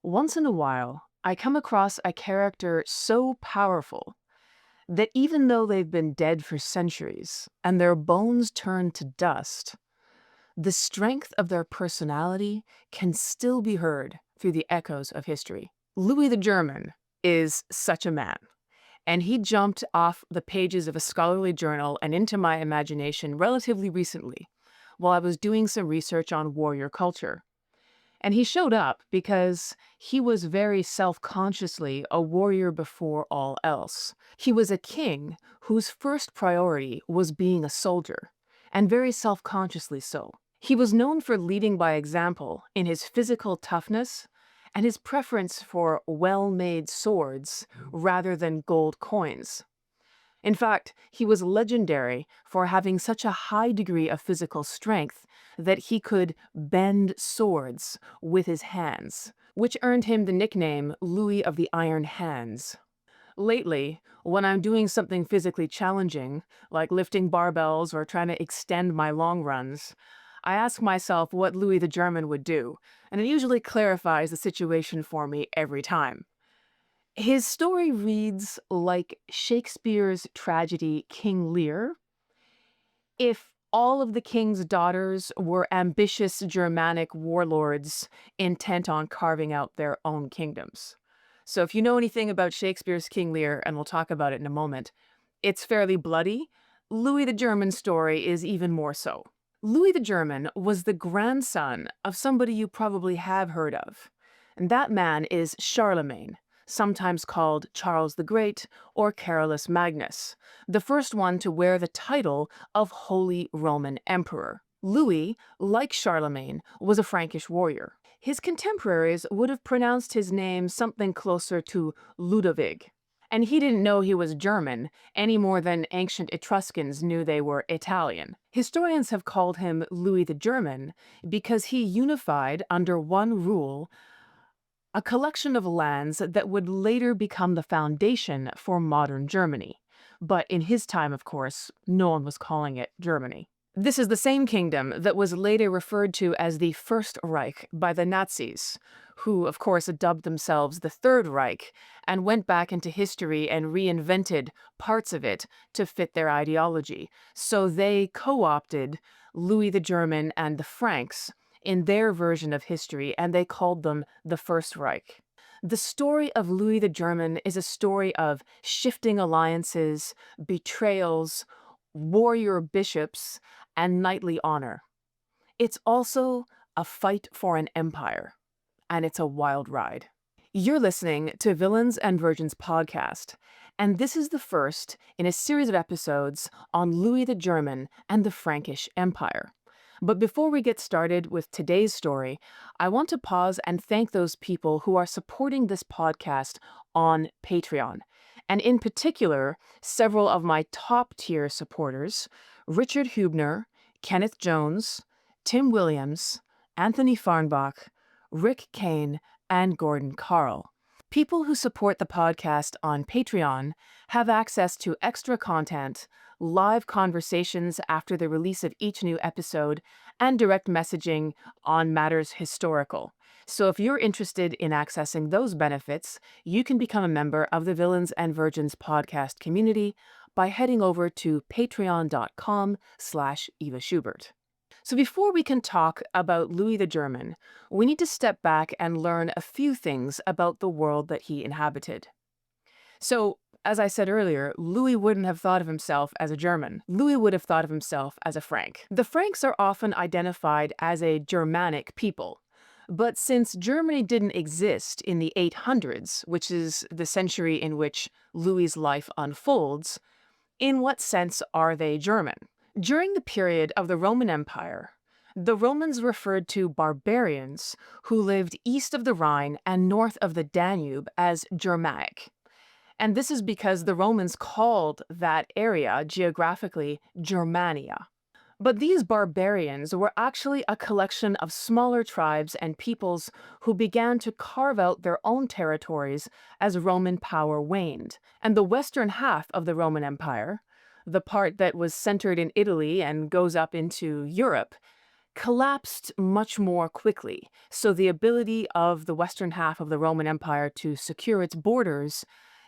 Once in a while, I come across a character so powerful that even though they've been dead for centuries and their bones turn to dust, the strength of their personality can still be heard through the echoes of history. Louis the German is such a man, and he jumped off the pages of a scholarly journal and into my imagination relatively recently while I was doing some research on warrior culture. And he showed up because he was very self-consciously a warrior before all else. He was a king whose first priority was being a soldier, and very self-consciously so. He was known for leading by example in his physical toughness and his preference for well-made swords rather than gold coins. In fact, he was legendary for having such a high degree of physical strength that he could bend swords with his hands, which earned him the nickname Louis of the Iron Hands. Lately, when I'm doing something physically challenging, like lifting barbells or trying to extend my long runs, I ask myself what Louis the German would do, and it usually clarifies the situation for me every time. His story reads like Shakespeare's tragedy King Lear if all of the king's daughters were ambitious Germanic warlords intent on carving out their own kingdoms. So if you know anything about Shakespeare's King Lear, and we'll talk about it in a moment, it's fairly bloody. Louis the German story is even more so. Louis the German was the grandson of somebody you probably have heard of, and that man is Charlemagne, sometimes called Charles the Great or Carolus Magnus, the first one to wear the title of Holy Roman Emperor. Louis, like Charlemagne, was a Frankish warrior. His contemporaries would have pronounced his name something closer to Ludovic, and he didn't know he was German any more than ancient Etruscans knew they were Italian. Historians have called him Louis the German because he unified under one rule a collection of lands that would later become the foundation for modern Germany. But in his time, of course, no one was calling it Germany. This is the same kingdom that was later referred to as the First Reich by the Nazis, who, of course, dubbed themselves the Third Reich and went back into history and reinvented parts of it to fit their ideology. So they co-opted Louis the German and the Franks in their version of history, and they called them the First Reich. The story of Louis the German is a story of shifting alliances, betrayals, warrior bishops, and knightly honor. It's also a fight for an empire, and it's a wild ride. You're listening to Villains and Virgins podcast, and this is the first in a series of episodes on Louis the German and the Frankish Empire. But before we get started with today's story, I want to pause and thank those people who are supporting this podcast on Patreon. And in particular, several of my top-tier supporters, Richard Hubner, Kenneth Jones, Tim Williams, Anthony Farnbach, Rick Kane, and Gordon Carl. People who support the podcast on Patreon have access to extra content, live conversations after the release of each new episode, and direct messaging on matters historical. So if you're interested in accessing those benefits, you can become a member of the Villains and Virgins podcast community by heading over to patreon.com/Eva Schubert. So before we can talk about Louis the German, we need to step back and learn a few things about the world that he inhabited. So, as I said earlier, Louis wouldn't have thought of himself as a German. Louis would have thought of himself as a Frank. The Franks are often identified as a Germanic people. But since Germany didn't exist in the 800s, which is the century in which Louis's life unfolds, in what sense are they German? During the period of the Roman Empire, the Romans referred to barbarians who lived east of the Rhine and north of the Danube as Germanic. And this is because the Romans called that area geographically Germania. But these barbarians were actually a collection of smaller tribes and peoples who began to carve out their own territories as Roman power waned. And the western half of the Roman Empire, the part that was centered in Italy and goes up into Europe, collapsed much more quickly. So the ability of the western half of the Roman Empire to secure its borders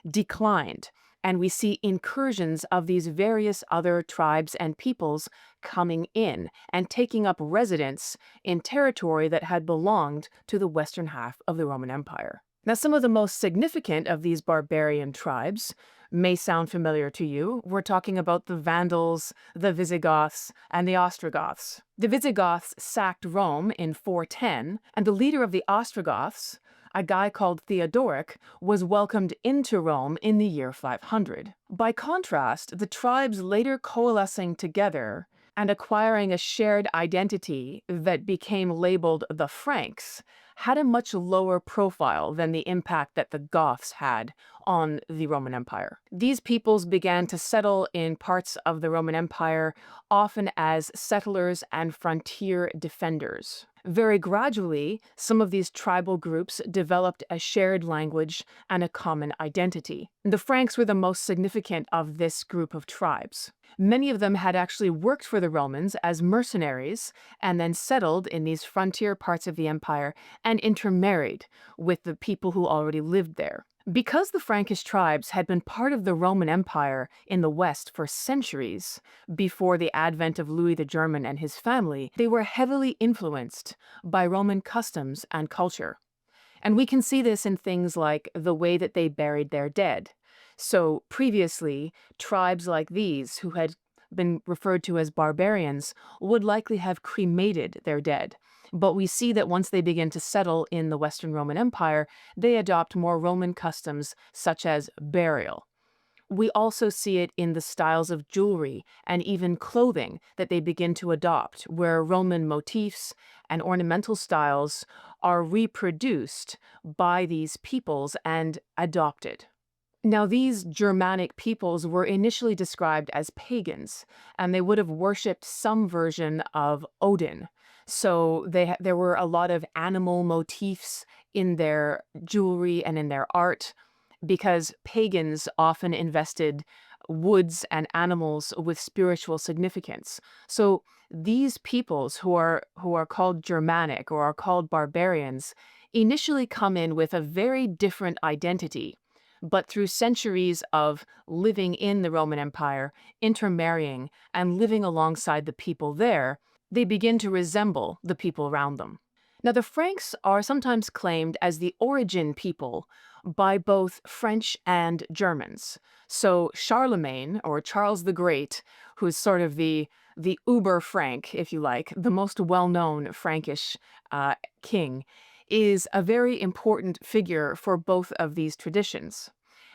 declined. And we see incursions of these various other tribes and peoples coming in and taking up residence in territory that had belonged to the western half of the Roman Empire. Now, some of the most significant of these barbarian tribes may sound familiar to you. We're talking about the Vandals, the Visigoths, and the Ostrogoths. The Visigoths sacked Rome in 410, and the leader of the Ostrogoths, a guy called Theodoric, was welcomed into Rome in the year 500. By contrast, the tribes later coalescing together and acquiring a shared identity that became labeled the Franks had a much lower profile than the impact that the Goths had on the Roman Empire. These peoples began to settle in parts of the Roman Empire, often as settlers and frontier defenders. Very gradually, some of these tribal groups developed a shared language and a common identity. The Franks were the most significant of this group of tribes. Many of them had actually worked for the Romans as mercenaries and then settled in these frontier parts of the empire and intermarried with the people who already lived there. Because the Frankish tribes had been part of the Roman Empire in the West for centuries before the advent of Louis the German and his family, they were heavily influenced by Roman customs and culture. And we can see this in things like the way that they buried their dead. So previously, tribes like these, who had been referred to as barbarians, would likely have cremated their dead. But we see that once they begin to settle in the Western Roman Empire, they adopt more Roman customs such as burial. We also see it in the styles of jewelry and even clothing that they begin to adopt, where Roman motifs and ornamental styles are reproduced by these peoples and adopted. Now, these Germanic peoples were initially described as pagans, and they would have worshipped some version of Odin. So there were a lot of animal motifs in their jewelry and in their art, because pagans often invested woods and animals with spiritual significance. So these peoples who are called Germanic or are called barbarians initially come in with a very different identity. But through centuries of living in the Roman Empire, intermarrying, and living alongside the people there, they begin to resemble the people around them. Now, the Franks are sometimes claimed as the origin people by both French and Germans. So Charlemagne, or Charles the Great, who's sort of the uber Frank, if you like, the most well-known Frankish king, is a very important figure for both of these traditions.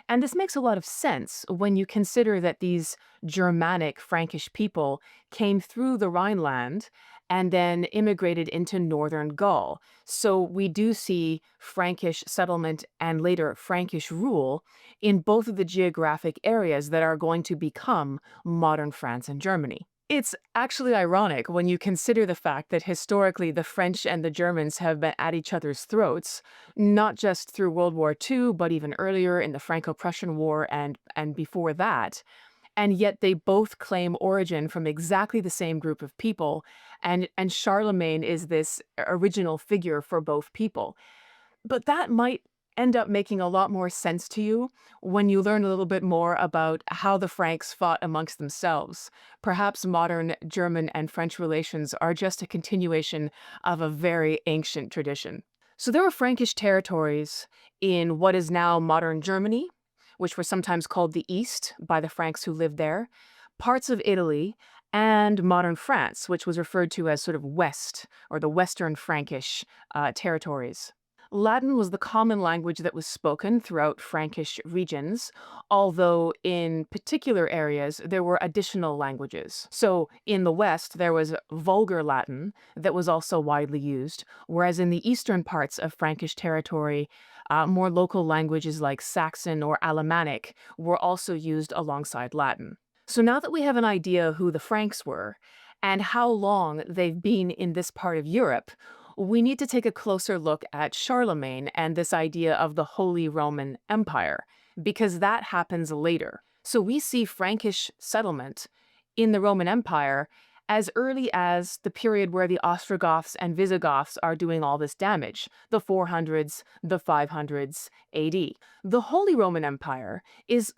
And this makes a lot of sense when you consider that these Germanic Frankish people came through the Rhineland and then immigrated into northern Gaul. So we do see Frankish settlement and later Frankish rule in both of the geographic areas that are going to become modern France and Germany. It's actually ironic when you consider the fact that historically the French and the Germans have been at each other's throats, not just through World War II, but even earlier in the Franco-Prussian War and before that. And yet they both claim origin from exactly the same group of people, and Charlemagne is this original figure for both people. But that might end up making a lot more sense to you when you learn a little bit more about how the Franks fought amongst themselves. Perhaps modern German and French relations are just a continuation of a very ancient tradition. So there were Frankish territories in what is now modern Germany, which were sometimes called the East by the Franks who lived there, parts of Italy, and modern France, which was referred to as sort of West, or the Western Frankish territories. Latin was the common language that was spoken throughout Frankish regions, although in particular areas there were additional languages. So in the West, there was Vulgar Latin that was also widely used, whereas in the eastern parts of Frankish territory, more local languages like Saxon or Alemannic were also used alongside Latin. So now that we have an idea who the Franks were and how long they've been in this part of Europe, we need to take a closer look at Charlemagne and this idea of the Holy Roman Empire, because that happens later. So we see Frankish settlement in the Roman Empire as early as the period where the Ostrogoths and Visigoths are doing all this damage, the 400s, the 500s AD. The Holy Roman Empire is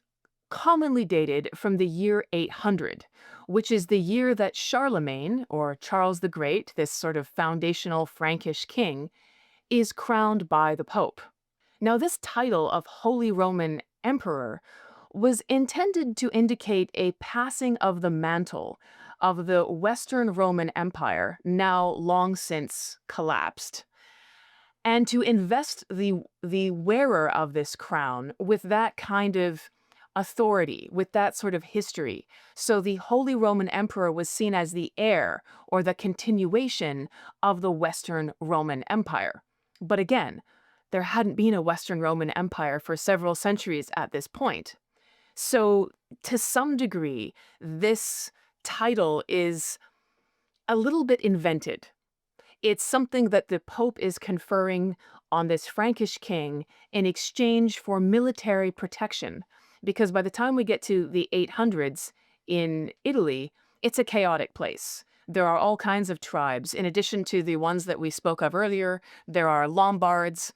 commonly dated from the year 800, which is the year that Charlemagne, or Charles the Great, this sort of foundational Frankish king, is crowned by the Pope. Now, this title of Holy Roman Emperor was intended to indicate a passing of the mantle of the Western Roman Empire, now long since collapsed, and to invest the wearer of this crown with that kind of authority, with that sort of history. So the Holy Roman Emperor was seen as the heir or the continuation of the Western Roman Empire. But again, there hadn't been a Western Roman Empire for several centuries at this point. So, to some degree, this title is a little bit invented. It's something that the Pope is conferring on this Frankish king in exchange for military protection. Because by the time we get to the 800s in Italy, it's a chaotic place. There are all kinds of tribes. In addition to the ones that we spoke of earlier, there are Lombards.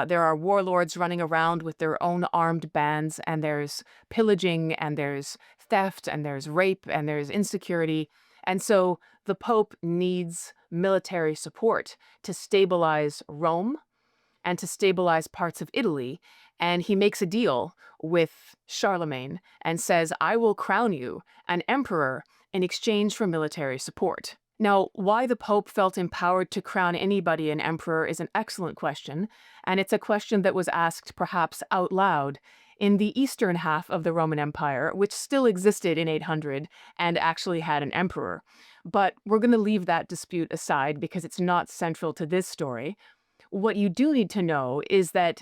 There are warlords running around with their own armed bands, and there's pillaging, and there's theft, and there's rape, and there's insecurity. And so the Pope needs military support to stabilize Rome and to stabilize parts of Italy. And he makes a deal with Charlemagne and says, I will crown you an emperor in exchange for military support. Now, why the Pope felt empowered to crown anybody an emperor is an excellent question, and it's a question that was asked perhaps out loud in the eastern half of the Roman Empire, which still existed in 800 and actually had an emperor. But we're going to leave that dispute aside because it's not central to this story. What you do need to know is that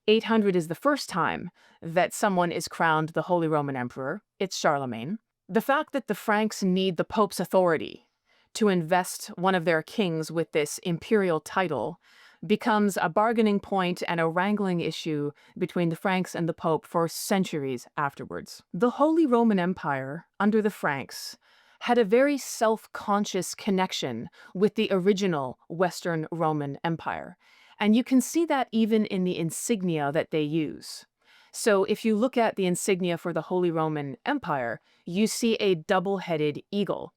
800 is the first time that someone is crowned the Holy Roman Emperor. It's Charlemagne. The fact that the Franks need the Pope's authority to invest one of their kings with this imperial title becomes a bargaining point and a wrangling issue between the Franks and the Pope for centuries afterwards. The Holy Roman Empire, under the Franks, had a very self-conscious connection with the original Western Roman Empire. And you can see that even in the insignia that they use. So if you look at the insignia for the Holy Roman Empire, you see a double-headed eagle.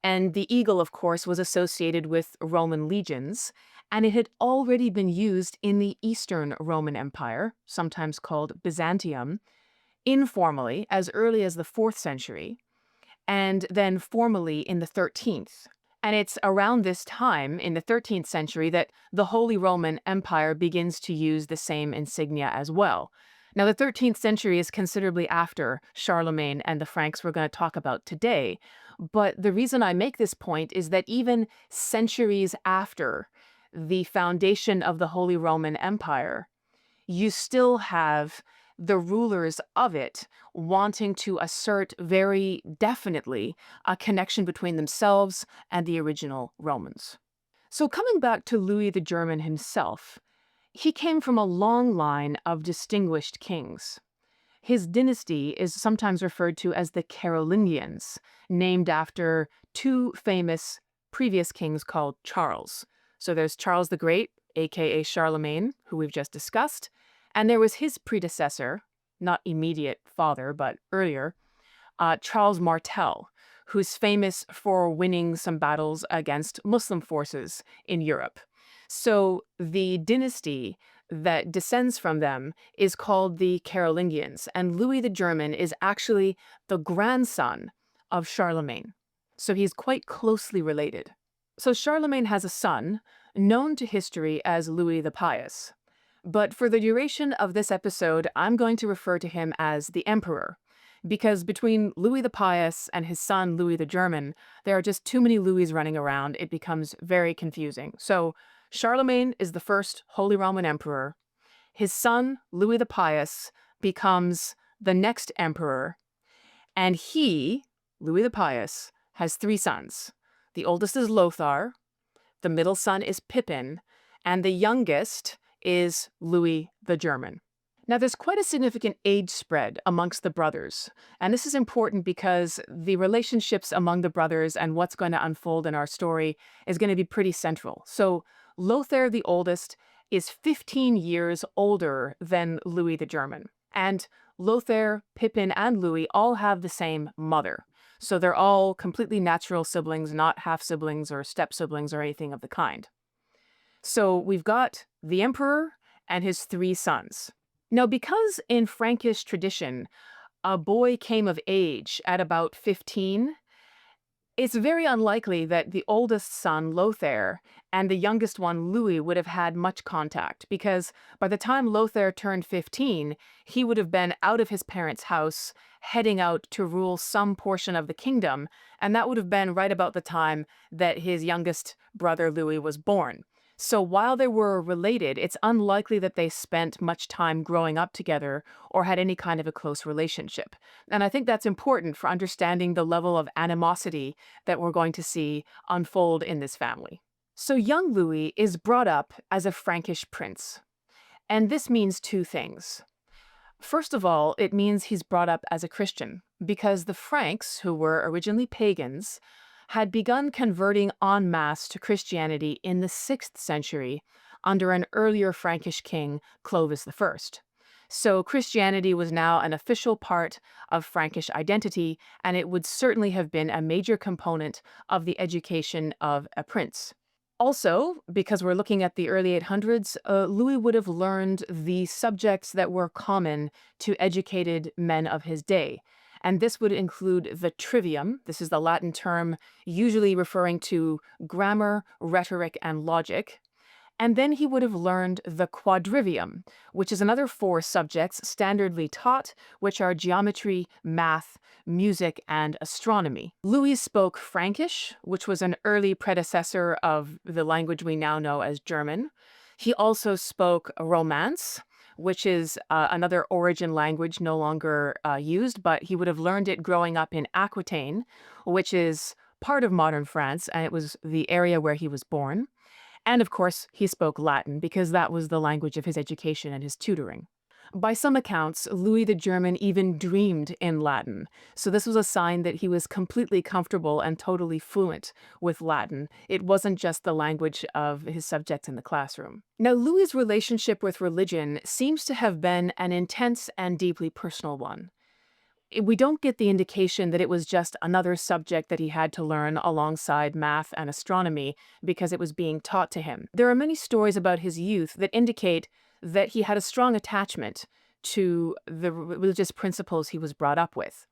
And the eagle, of course, was associated with Roman legions, and it had already been used in the Eastern Roman Empire, sometimes called Byzantium, informally as early as the 4th century, and then formally in the 13th. And it's around this time, in the 13th century, that the Holy Roman Empire begins to use the same insignia as well. Now, the 13th century is considerably after Charlemagne and the Franks we're going to talk about today, but the reason I make this point is that even centuries after the foundation of the Holy Roman Empire, you still have the rulers of it wanting to assert very definitely a connection between themselves and the original Romans. So coming back to Louis the German himself, he came from a long line of distinguished kings. His dynasty is sometimes referred to as the Carolingians, named after two famous previous kings called Charles. So there's Charles the Great, aka Charlemagne, who we've just discussed, and there was his predecessor, not immediate father, but earlier, Charles Martel, who's famous for winning some battles against Muslim forces in Europe. So the dynasty that descends from them is called the Carolingians, and Louis the German is actually the grandson of Charlemagne. So he's quite closely related. So Charlemagne has a son, known to history as Louis the Pious. But for the duration of this episode, I'm going to refer to him as the Emperor, because between Louis the Pious and his son Louis the German, there are just too many Louis running around. It becomes very confusing. So Charlemagne is the first Holy Roman Emperor. His son, Louis the Pious, becomes the next emperor. And he, Louis the Pious, has three sons. The oldest is Lothar, the middle son is Pippin, and the youngest is Louis the German. Now, there's quite a significant age spread amongst the brothers. And this is important because the relationships among the brothers and what's going to unfold in our story is going to be pretty central. So, Lothair, the oldest, is 15 years older than Louis the German. And Lothair, Pippin, and Louis all have the same mother. So, they're all completely natural siblings, not half siblings or step siblings or anything of the kind. So, we've got the emperor and his three sons. Now, because in Frankish tradition, a boy came of age at about 15, it's very unlikely that the oldest son, Lothair, and the youngest one, Louis, would have had much contact because by the time Lothair turned 15, he would have been out of his parents' house, heading out to rule some portion of the kingdom, and that would have been right about the time that his youngest brother, Louis, was born. So while they were related, it's unlikely that they spent much time growing up together or had any kind of a close relationship. And I think that's important for understanding the level of animosity that we're going to see unfold in this family. So young Louis is brought up as a Frankish prince. And this means two things. First of all, it means he's brought up as a Christian because the Franks, who were originally pagans, had begun converting en masse to Christianity in the 6th century under an earlier Frankish king, Clovis I. So Christianity was now an official part of Frankish identity, and it would certainly have been a major component of the education of a prince. Also, because we're looking at the early 800s, Louis would have learned the subjects that were common to educated men of his day. And this would include the trivium. This is the Latin term usually referring to grammar, rhetoric, and logic. And then he would have learned the quadrivium, which is another 4 subjects standardly taught, which are geometry, math, music, and astronomy. Louis spoke Frankish, which was an early predecessor of the language we now know as German. He also spoke Romance, which is another origin language no longer used, but he would have learned it growing up in Aquitaine, which is part of modern France, and it was the area where he was born. And of course, he spoke Latin because that was the language of his education and his tutoring. By some accounts, Louis the German even dreamed in Latin, so this was a sign that he was completely comfortable and totally fluent with Latin. It wasn't just the language of his subjects in the classroom. Now, Louis's relationship with religion seems to have been an intense and deeply personal one. We don't get the indication that it was just another subject that he had to learn alongside math and astronomy because it was being taught to him. There are many stories about his youth that indicate that he had a strong attachment to the religious principles he was brought up with.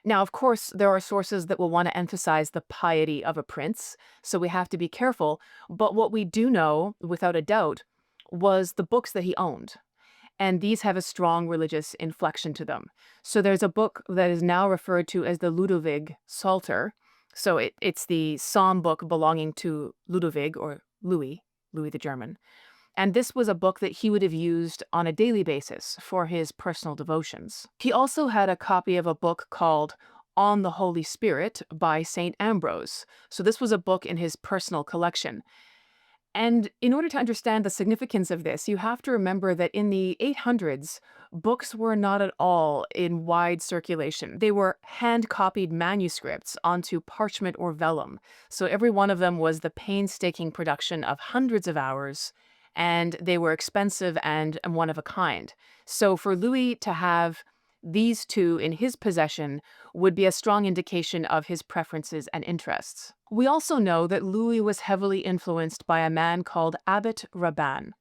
Now, of course, there are sources that will want to emphasize the piety of a prince, so we have to be careful. But what we do know, without a doubt, was the books that he owned. And these have a strong religious inflection to them. So there's a book that is now referred to as the Ludwig Psalter. So it's the psalm book belonging to Ludwig, or Louis the German. And this was a book that he would have used on a daily basis for his personal devotions. He also had a copy of a book called On the Holy Spirit by St. Ambrose. So this was a book in his personal collection. And in order to understand the significance of this, you have to remember that in the 800s, books were not at all in wide circulation. They were hand-copied manuscripts onto parchment or vellum. So every one of them was the painstaking production of hundreds of hours, and they were expensive and one of a kind. So for Louis to have these two in his possession would be a strong indication of his preferences and interests. We also know that Louis was heavily influenced by a man called Abbot Rabanne.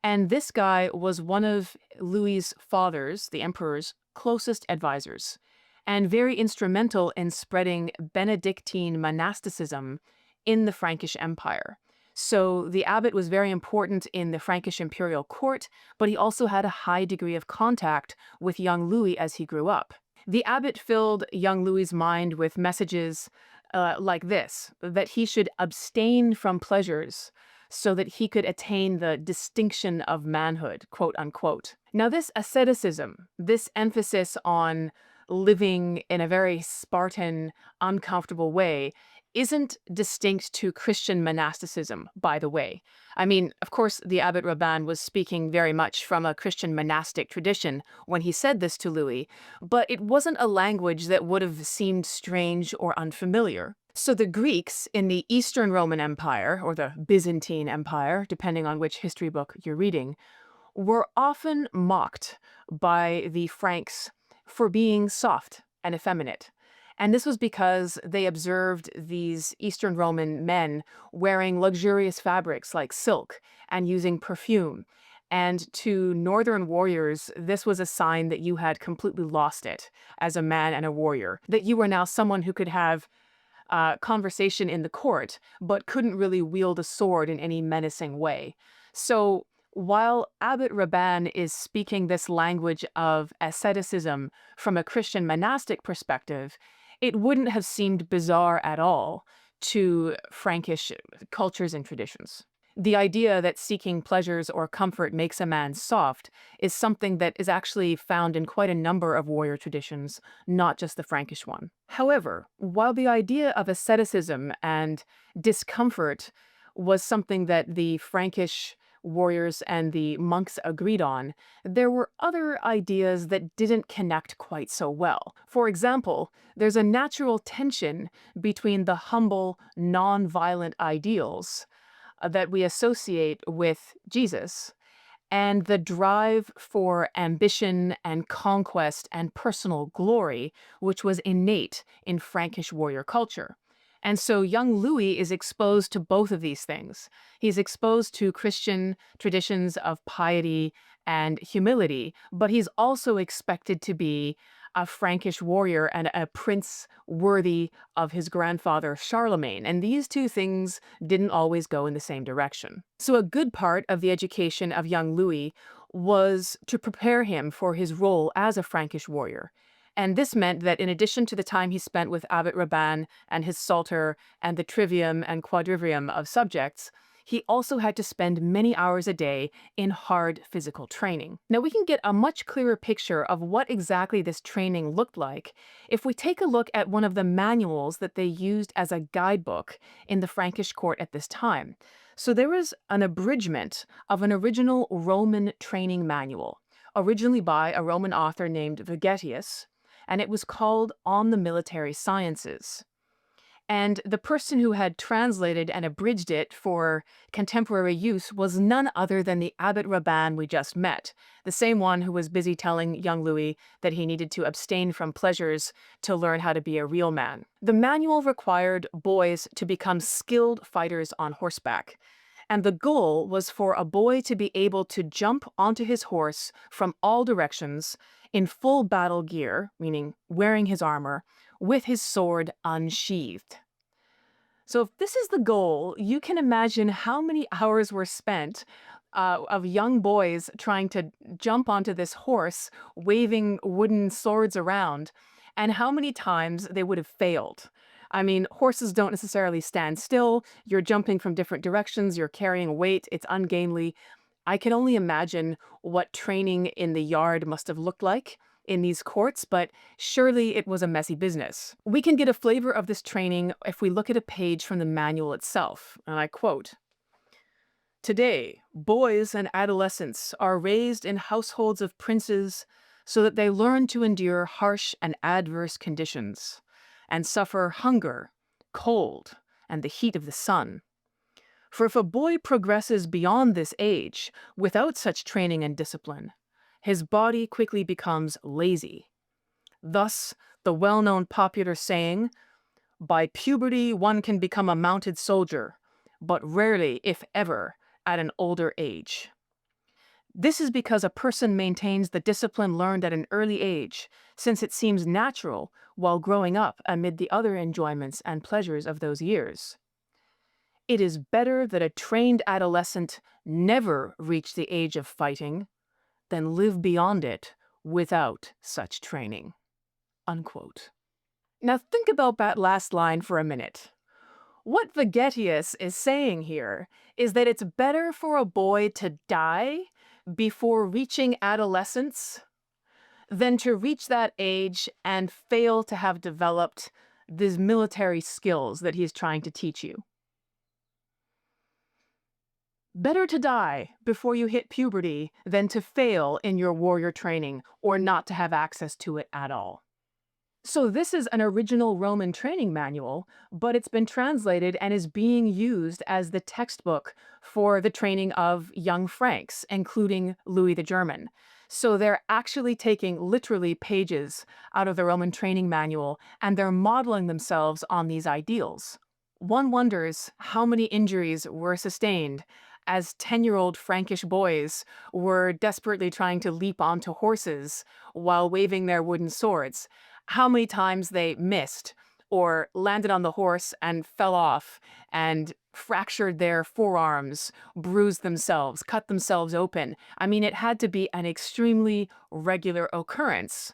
And this guy was one of Louis's father's, the emperor's, closest advisors, and very instrumental in spreading Benedictine monasticism in the Frankish Empire. So the abbot was very important in the Frankish imperial court, but he also had a high degree of contact with young Louis as he grew up. The abbot filled young Louis's mind with messages like this, that he should abstain from pleasures so that he could attain the distinction of manhood, quote unquote. Now, this asceticism, this emphasis on living in a very Spartan, uncomfortable way, isn't distinct to Christian monasticism, by the way. I mean, of course, the Abbot Rabanne was speaking very much from a Christian monastic tradition when he said this to Louis, but it wasn't a language that would have seemed strange or unfamiliar. So the Greeks in the Eastern Roman Empire, or the Byzantine Empire, depending on which history book you're reading, were often mocked by the Franks for being soft and effeminate. And this was because they observed these Eastern Roman men wearing luxurious fabrics like silk and using perfume. And to Northern warriors, this was a sign that you had completely lost it as a man and a warrior, that you were now someone who could have conversation in the court, but couldn't really wield a sword in any menacing way. So while Abbot Rabanne is speaking this language of asceticism from a Christian monastic perspective, it wouldn't have seemed bizarre at all to Frankish cultures and traditions. The idea that seeking pleasures or comfort makes a man soft is something that is actually found in quite a number of warrior traditions, not just the Frankish one. However, while the idea of asceticism and discomfort was something that the Frankish warriors and the monks agreed on, there were other ideas that didn't connect quite so well. For example, there's a natural tension between the humble, non-violent ideals that we associate with Jesus and the drive for ambition and conquest and personal glory, which was innate in Frankish warrior culture. And so young Louis is exposed to both of these things. He's exposed to Christian traditions of piety and humility, but he's also expected to be a Frankish warrior and a prince worthy of his grandfather Charlemagne. And these two things didn't always go in the same direction. So a good part of the education of young Louis was to prepare him for his role as a Frankish warrior. And this meant that in addition to the time he spent with Abbot Rabanne and his psalter and the trivium and quadrivium of subjects, he also had to spend many hours a day in hard physical training. Now, we can get a much clearer picture of what exactly this training looked like if we take a look at one of the manuals that they used as a guidebook in the Frankish court at this time. So there was an abridgment of an original Roman training manual, originally by a Roman author named Vegetius, and it was called On the Military Sciences. And the person who had translated and abridged it for contemporary use was none other than the Abbot Rabanne we just met, the same one who was busy telling young Louis that he needed to abstain from pleasures to learn how to be a real man. The manual required boys to become skilled fighters on horseback. And the goal was for a boy to be able to jump onto his horse from all directions in full battle gear, meaning wearing his armor, with his sword unsheathed. So if this is the goal, you can imagine how many hours were spent of young boys trying to jump onto this horse, waving wooden swords around, and how many times they would have failed. I mean, horses don't necessarily stand still. You're jumping from different directions. You're carrying weight. It's ungainly. I can only imagine what training in the yard must have looked like in these courts, but surely it was a messy business. We can get a flavor of this training if we look at a page from the manual itself, and I quote, "Today, boys and adolescents are raised in households of princes so that they learn to endure harsh and adverse conditions and suffer hunger, cold, and the heat of the sun. For if a boy progresses beyond this age without such training and discipline, his body quickly becomes lazy. Thus, the well-known popular saying, 'By puberty one can become a mounted soldier, but rarely, if ever, at an older age.' This is because a person maintains the discipline learned at an early age, since it seems natural while growing up amid the other enjoyments and pleasures of those years. It is better that a trained adolescent never reach the age of fighting than live beyond it without such training." Unquote. Now think about that last line for a minute. What Vegetius is saying here is that it's better for a boy to die before reaching adolescence than to reach that age and fail to have developed these military skills that he's trying to teach you. Better to die before you hit puberty than to fail in your warrior training or not to have access to it at all. So, this is an original Roman training manual, but it's been translated and is being used as the textbook for the training of young Franks, including Louis the German. So, they're actually taking literally pages out of the Roman training manual and they're modeling themselves on these ideals. One wonders how many injuries were sustained as 10-year-old Frankish boys were desperately trying to leap onto horses while waving their wooden swords. How many times they missed or landed on the horse and fell off and fractured their forearms, bruised themselves, cut themselves open. I mean, it had to be an extremely regular occurrence.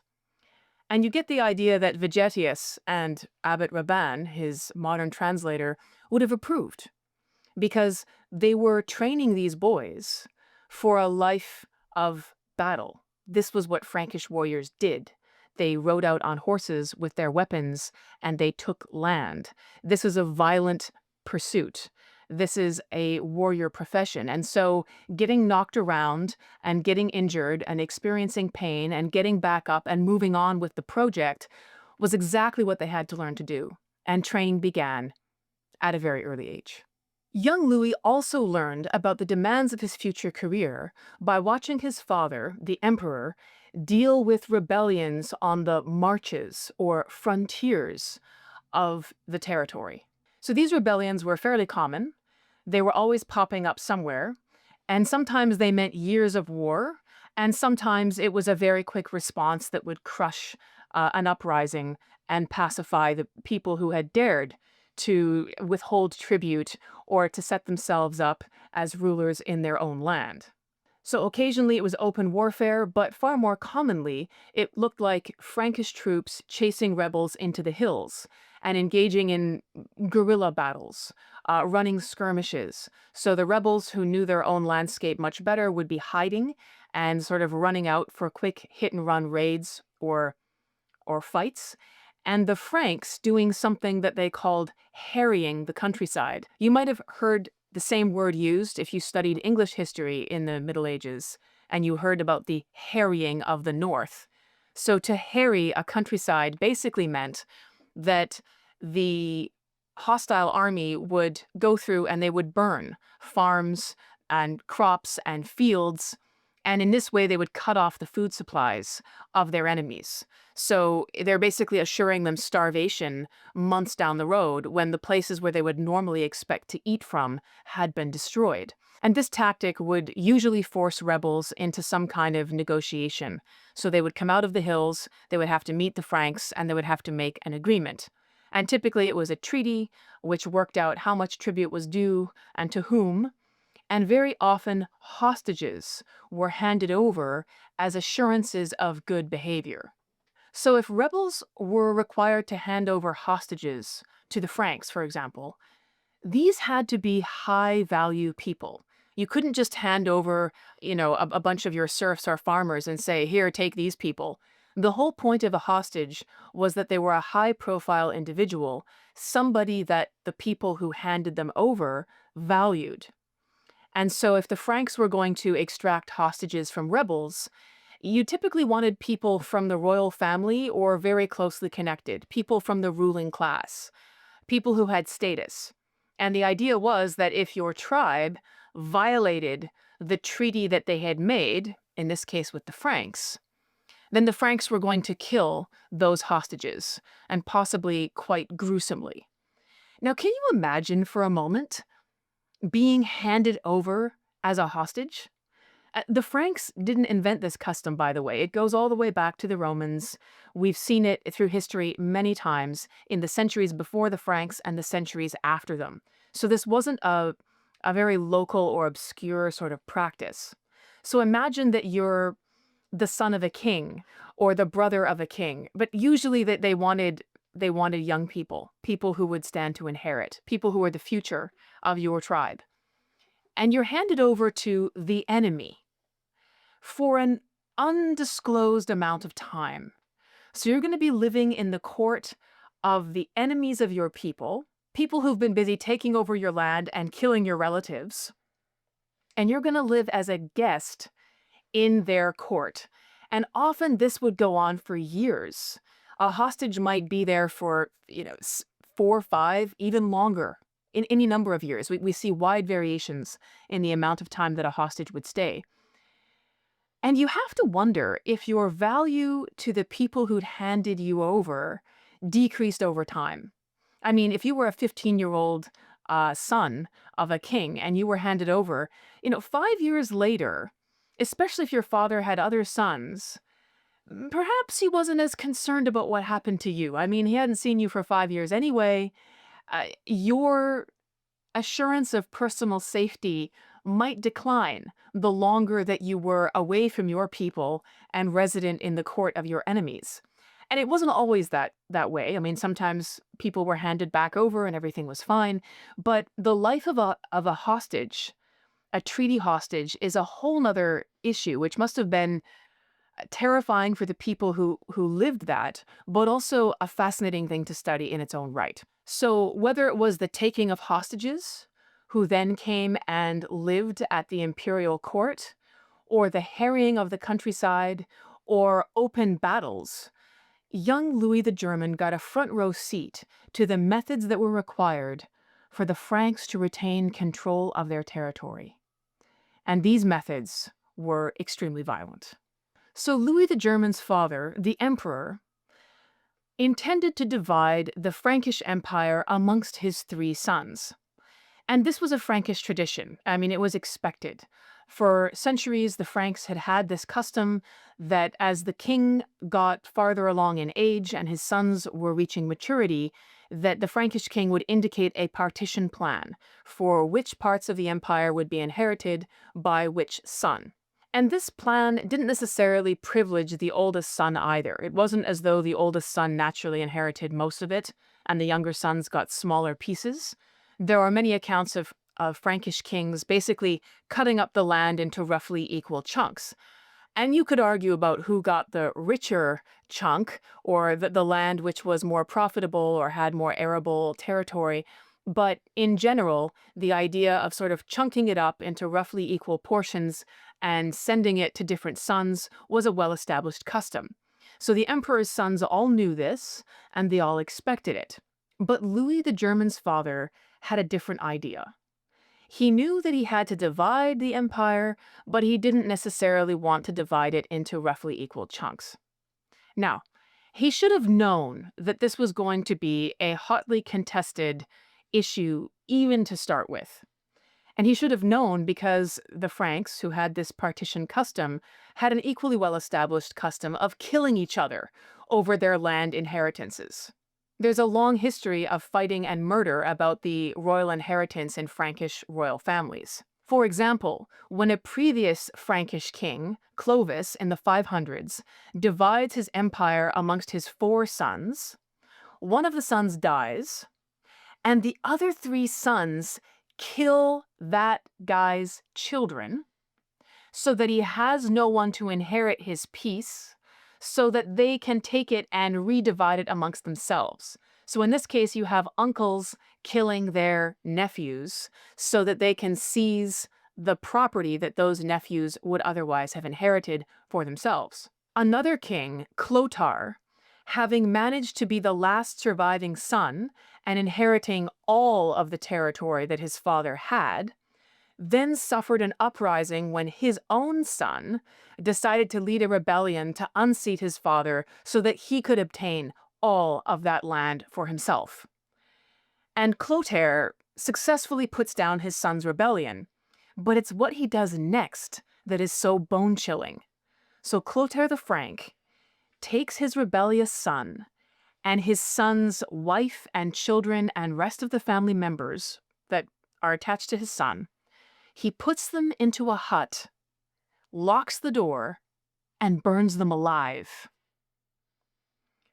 And you get the idea that Vegetius and Abbot Raban, his modern translator, would have approved because they were training these boys for a life of battle. This was what Frankish warriors did. They rode out on horses with their weapons and they took land. This is a violent pursuit. This is a warrior profession. And so getting knocked around and getting injured and experiencing pain and getting back up and moving on with the project was exactly what they had to learn to do. And training began at a very early age. Young Louis also learned about the demands of his future career by watching his father, the emperor, deal with rebellions on the marches or frontiers of the territory. So these rebellions were fairly common. They were always popping up somewhere, and sometimes they meant years of war, and sometimes it was a very quick response that would crush an uprising and pacify the people who had dared to withhold tribute or to set themselves up as rulers in their own land. So occasionally it was open warfare, but far more commonly it looked like Frankish troops chasing rebels into the hills and engaging in guerrilla battles, running skirmishes. So the rebels who knew their own landscape much better would be hiding and sort of running out for quick hit-and-run raids or fights, and the Franks doing something that they called harrying the countryside. You might have heard the same word used if you studied English history in the Middle Ages, and you heard about the harrying of the North. So to harry a countryside basically meant that the hostile army would go through and they would burn farms and crops and fields, and in this way they would cut off the food supplies of their enemies. So they're basically assuring them starvation months down the road when the places where they would normally expect to eat from had been destroyed. And this tactic would usually force rebels into some kind of negotiation. So they would come out of the hills, they would have to meet the Franks, and they would have to make an agreement. And typically it was a treaty which worked out how much tribute was due and to whom. And very often hostages were handed over as assurances of good behavior. So if rebels were required to hand over hostages to the Franks, for example, these had to be high-value people. You couldn't just hand over, a bunch of your serfs or farmers and say, here, take these people. The whole point of a hostage was that they were a high-profile individual, somebody that the people who handed them over valued. And so if the Franks were going to extract hostages from rebels, you typically wanted people from the royal family or very closely connected, people from the ruling class, people who had status. And the idea was that if your tribe violated the treaty that they had made, in this case with the Franks, then the Franks were going to kill those hostages, and possibly quite gruesomely. Now, can you imagine for a moment being handed over as a hostage? The Franks didn't invent this custom, by the way. It goes all the way back to the Romans. We've seen it through history many times in the centuries before the Franks and the centuries after them. So this wasn't a very local or obscure sort of practice. So imagine that you're the son of a king or the brother of a king, but usually that they wanted young people, people who would stand to inherit, people who were the future of your tribe. And you're handed over to the enemy for an undisclosed amount of time. So you're going to be living in the court of the enemies of your people, people who've been busy taking over your land and killing your relatives, and you're going to live as a guest in their court. And often this would go on for years. A hostage might be there for, 4, 5, even longer, in any number of years. We see wide variations in the amount of time that a hostage would stay. And you have to wonder if your value to the people who'd handed you over decreased over time. I mean, if you were a 15-year-old son of a king and you were handed over, 5 years later, especially if your father had other sons, perhaps he wasn't as concerned about what happened to you. I mean, he hadn't seen you for 5 years anyway. Your assurance of personal safety might decline the longer that you were away from your people and resident in the court of your enemies. And it wasn't always that way. I mean, sometimes people were handed back over and everything was fine. But the life of a hostage, a treaty hostage, is a whole nother issue, which must have been terrifying for the people who lived that, but also a fascinating thing to study in its own right. So whether it was the taking of hostages, who then came and lived at the imperial court, or the harrying of the countryside, or open battles, young Louis the German got a front row seat to the methods that were required for the Franks to retain control of their territory. And these methods were extremely violent. So Louis the German's father, the emperor, intended to divide the Frankish Empire amongst his 3 sons. And this was a Frankish tradition. I mean, it was expected. For centuries, the Franks had had this custom that as the king got farther along in age and his sons were reaching maturity, that the Frankish king would indicate a partition plan for which parts of the empire would be inherited by which son. And this plan didn't necessarily privilege the oldest son either. It wasn't as though the oldest son naturally inherited most of it and the younger sons got smaller pieces. There are many accounts of Frankish kings basically cutting up the land into roughly equal chunks. And you could argue about who got the richer chunk or the land which was more profitable or had more arable territory. But in general, the idea of sort of chunking it up into roughly equal portions and sending it to different sons was a well-established custom. So the emperor's sons all knew this, and they all expected it. But Louis the German's father had a different idea. He knew that he had to divide the empire, but he didn't necessarily want to divide it into roughly equal chunks. Now, he should have known that this was going to be a hotly contested issue even to start with. And he should have known because the Franks, who had this partition custom, had an equally well-established custom of killing each other over their land inheritances. There's a long history of fighting and murder about the royal inheritance in Frankish royal families. For example, when a previous Frankish king, Clovis, in the 500s, divides his empire amongst his 4 sons, one of the sons dies, and the other 3 sons kill that guy's children so that he has no one to inherit his piece, so that they can take it and redivide it amongst themselves. So in this case, you have uncles killing their nephews so that they can seize the property that those nephews would otherwise have inherited for themselves. Another king, Clotaire, having managed to be the last surviving son and inheriting all of the territory that his father had, then suffered an uprising when his own son decided to lead a rebellion to unseat his father so that he could obtain all of that land for himself. And Clotaire successfully puts down his son's rebellion, but it's what he does next that is so bone-chilling. So Clotaire the Frank takes his rebellious son and his son's wife and children and rest of the family members that are attached to his son. He puts them into a hut, locks the door, and burns them alive.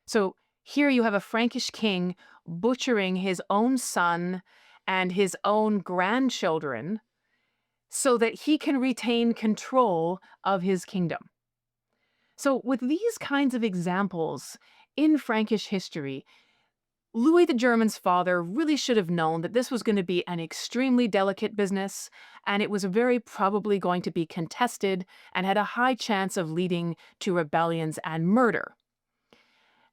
So here you have a Frankish king butchering his own son and his own grandchildren so that he can retain control of his kingdom. So with these kinds of examples in Frankish history, Louis the German's father really should have known that this was going to be an extremely delicate business, and it was very probably going to be contested and had a high chance of leading to rebellions and murder.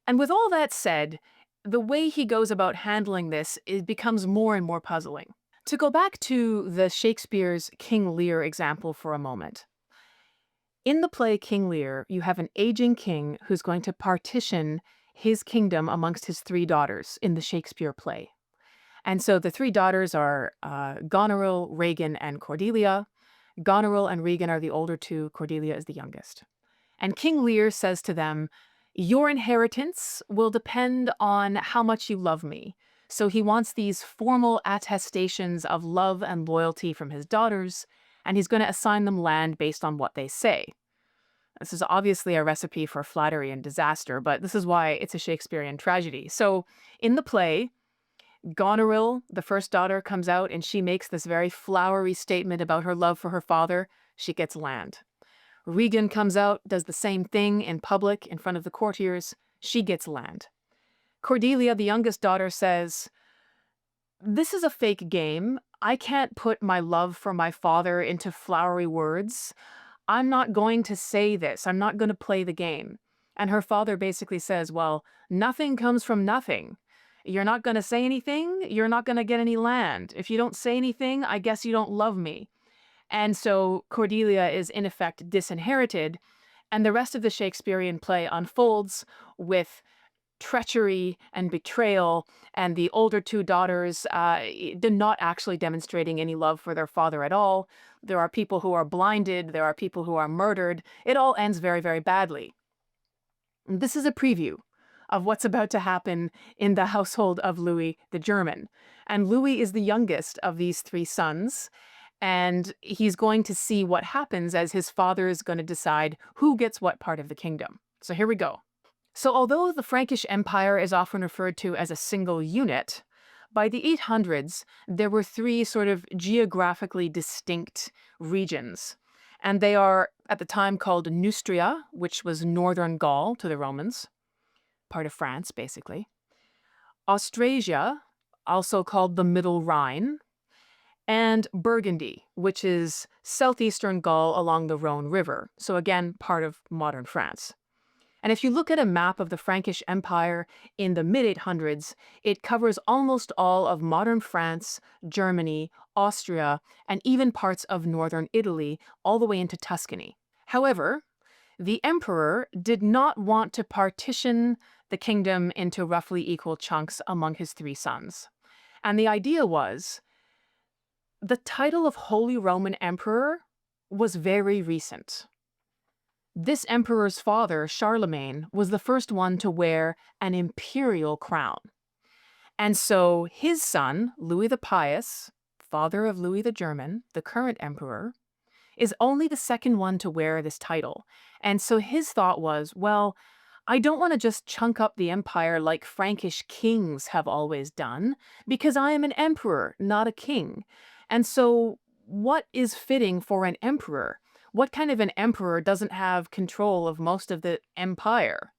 And with all that said, the way he goes about handling this it becomes more and more puzzling. To go back to the Shakespeare's King Lear example for a moment. In the play King Lear, you have an aging king who's going to partition his kingdom amongst his three daughters in the Shakespeare play. And so the three daughters are Goneril, Regan, and Cordelia. Goneril and Regan are the older two, Cordelia is the youngest. And King Lear says to them, "Your inheritance will depend on how much you love me." So he wants these formal attestations of love and loyalty from his daughters, and he's going to assign them land based on what they say. This is obviously a recipe for flattery and disaster, but this is why it's a Shakespearean tragedy. So in the play, Goneril, the first daughter, comes out and she makes this very flowery statement about her love for her father. She gets land. Regan comes out, does the same thing in public in front of the courtiers. She gets land. Cordelia, the youngest daughter, says, "This is a fake game. I can't put my love for my father into flowery words. I'm not going to say this. I'm not going to play the game." And her father basically says, "Well, nothing comes from nothing. You're not going to say anything. You're not going to get any land. If you don't say anything, I guess you don't love me." And so Cordelia is in effect disinherited, and the rest of the Shakespearean play unfolds with treachery and betrayal, and the older two daughters they're not actually demonstrating any love for their father at all. There are people who are blinded, there are people who are murdered. It all ends very, very badly. This is a preview of what's about to happen in the household of Louis the German. And Louis is the youngest of these three sons, and he's going to see what happens as his father is going to decide who gets what part of the kingdom. So here we go. So although the Frankish Empire is often referred to as a single unit, by the 800s, there were three sort of geographically distinct regions. And they are at the time called Neustria, which was northern Gaul to the Romans, part of France, basically. Austrasia, also called the Middle Rhine, and Burgundy, which is southeastern Gaul along the Rhone River. So again, part of modern France. And if you look at a map of the Frankish Empire in the mid-800s, it covers almost all of modern France, Germany, Austria, and even parts of northern Italy, all the way into Tuscany. However, the emperor did not want to partition the kingdom into roughly equal chunks among his three sons. And the idea was the title of Holy Roman Emperor was very recent. This emperor's father, Charlemagne, was the first one to wear an imperial crown. And so his son, Louis the Pious, father of Louis the German, the current emperor, is only the second one to wear this title. And so his thought was, well, I don't want to just chunk up the empire like Frankish kings have always done, because I am an emperor, not a king. And so what is fitting for an emperor? What kind of an emperor doesn't have control of most of the empire?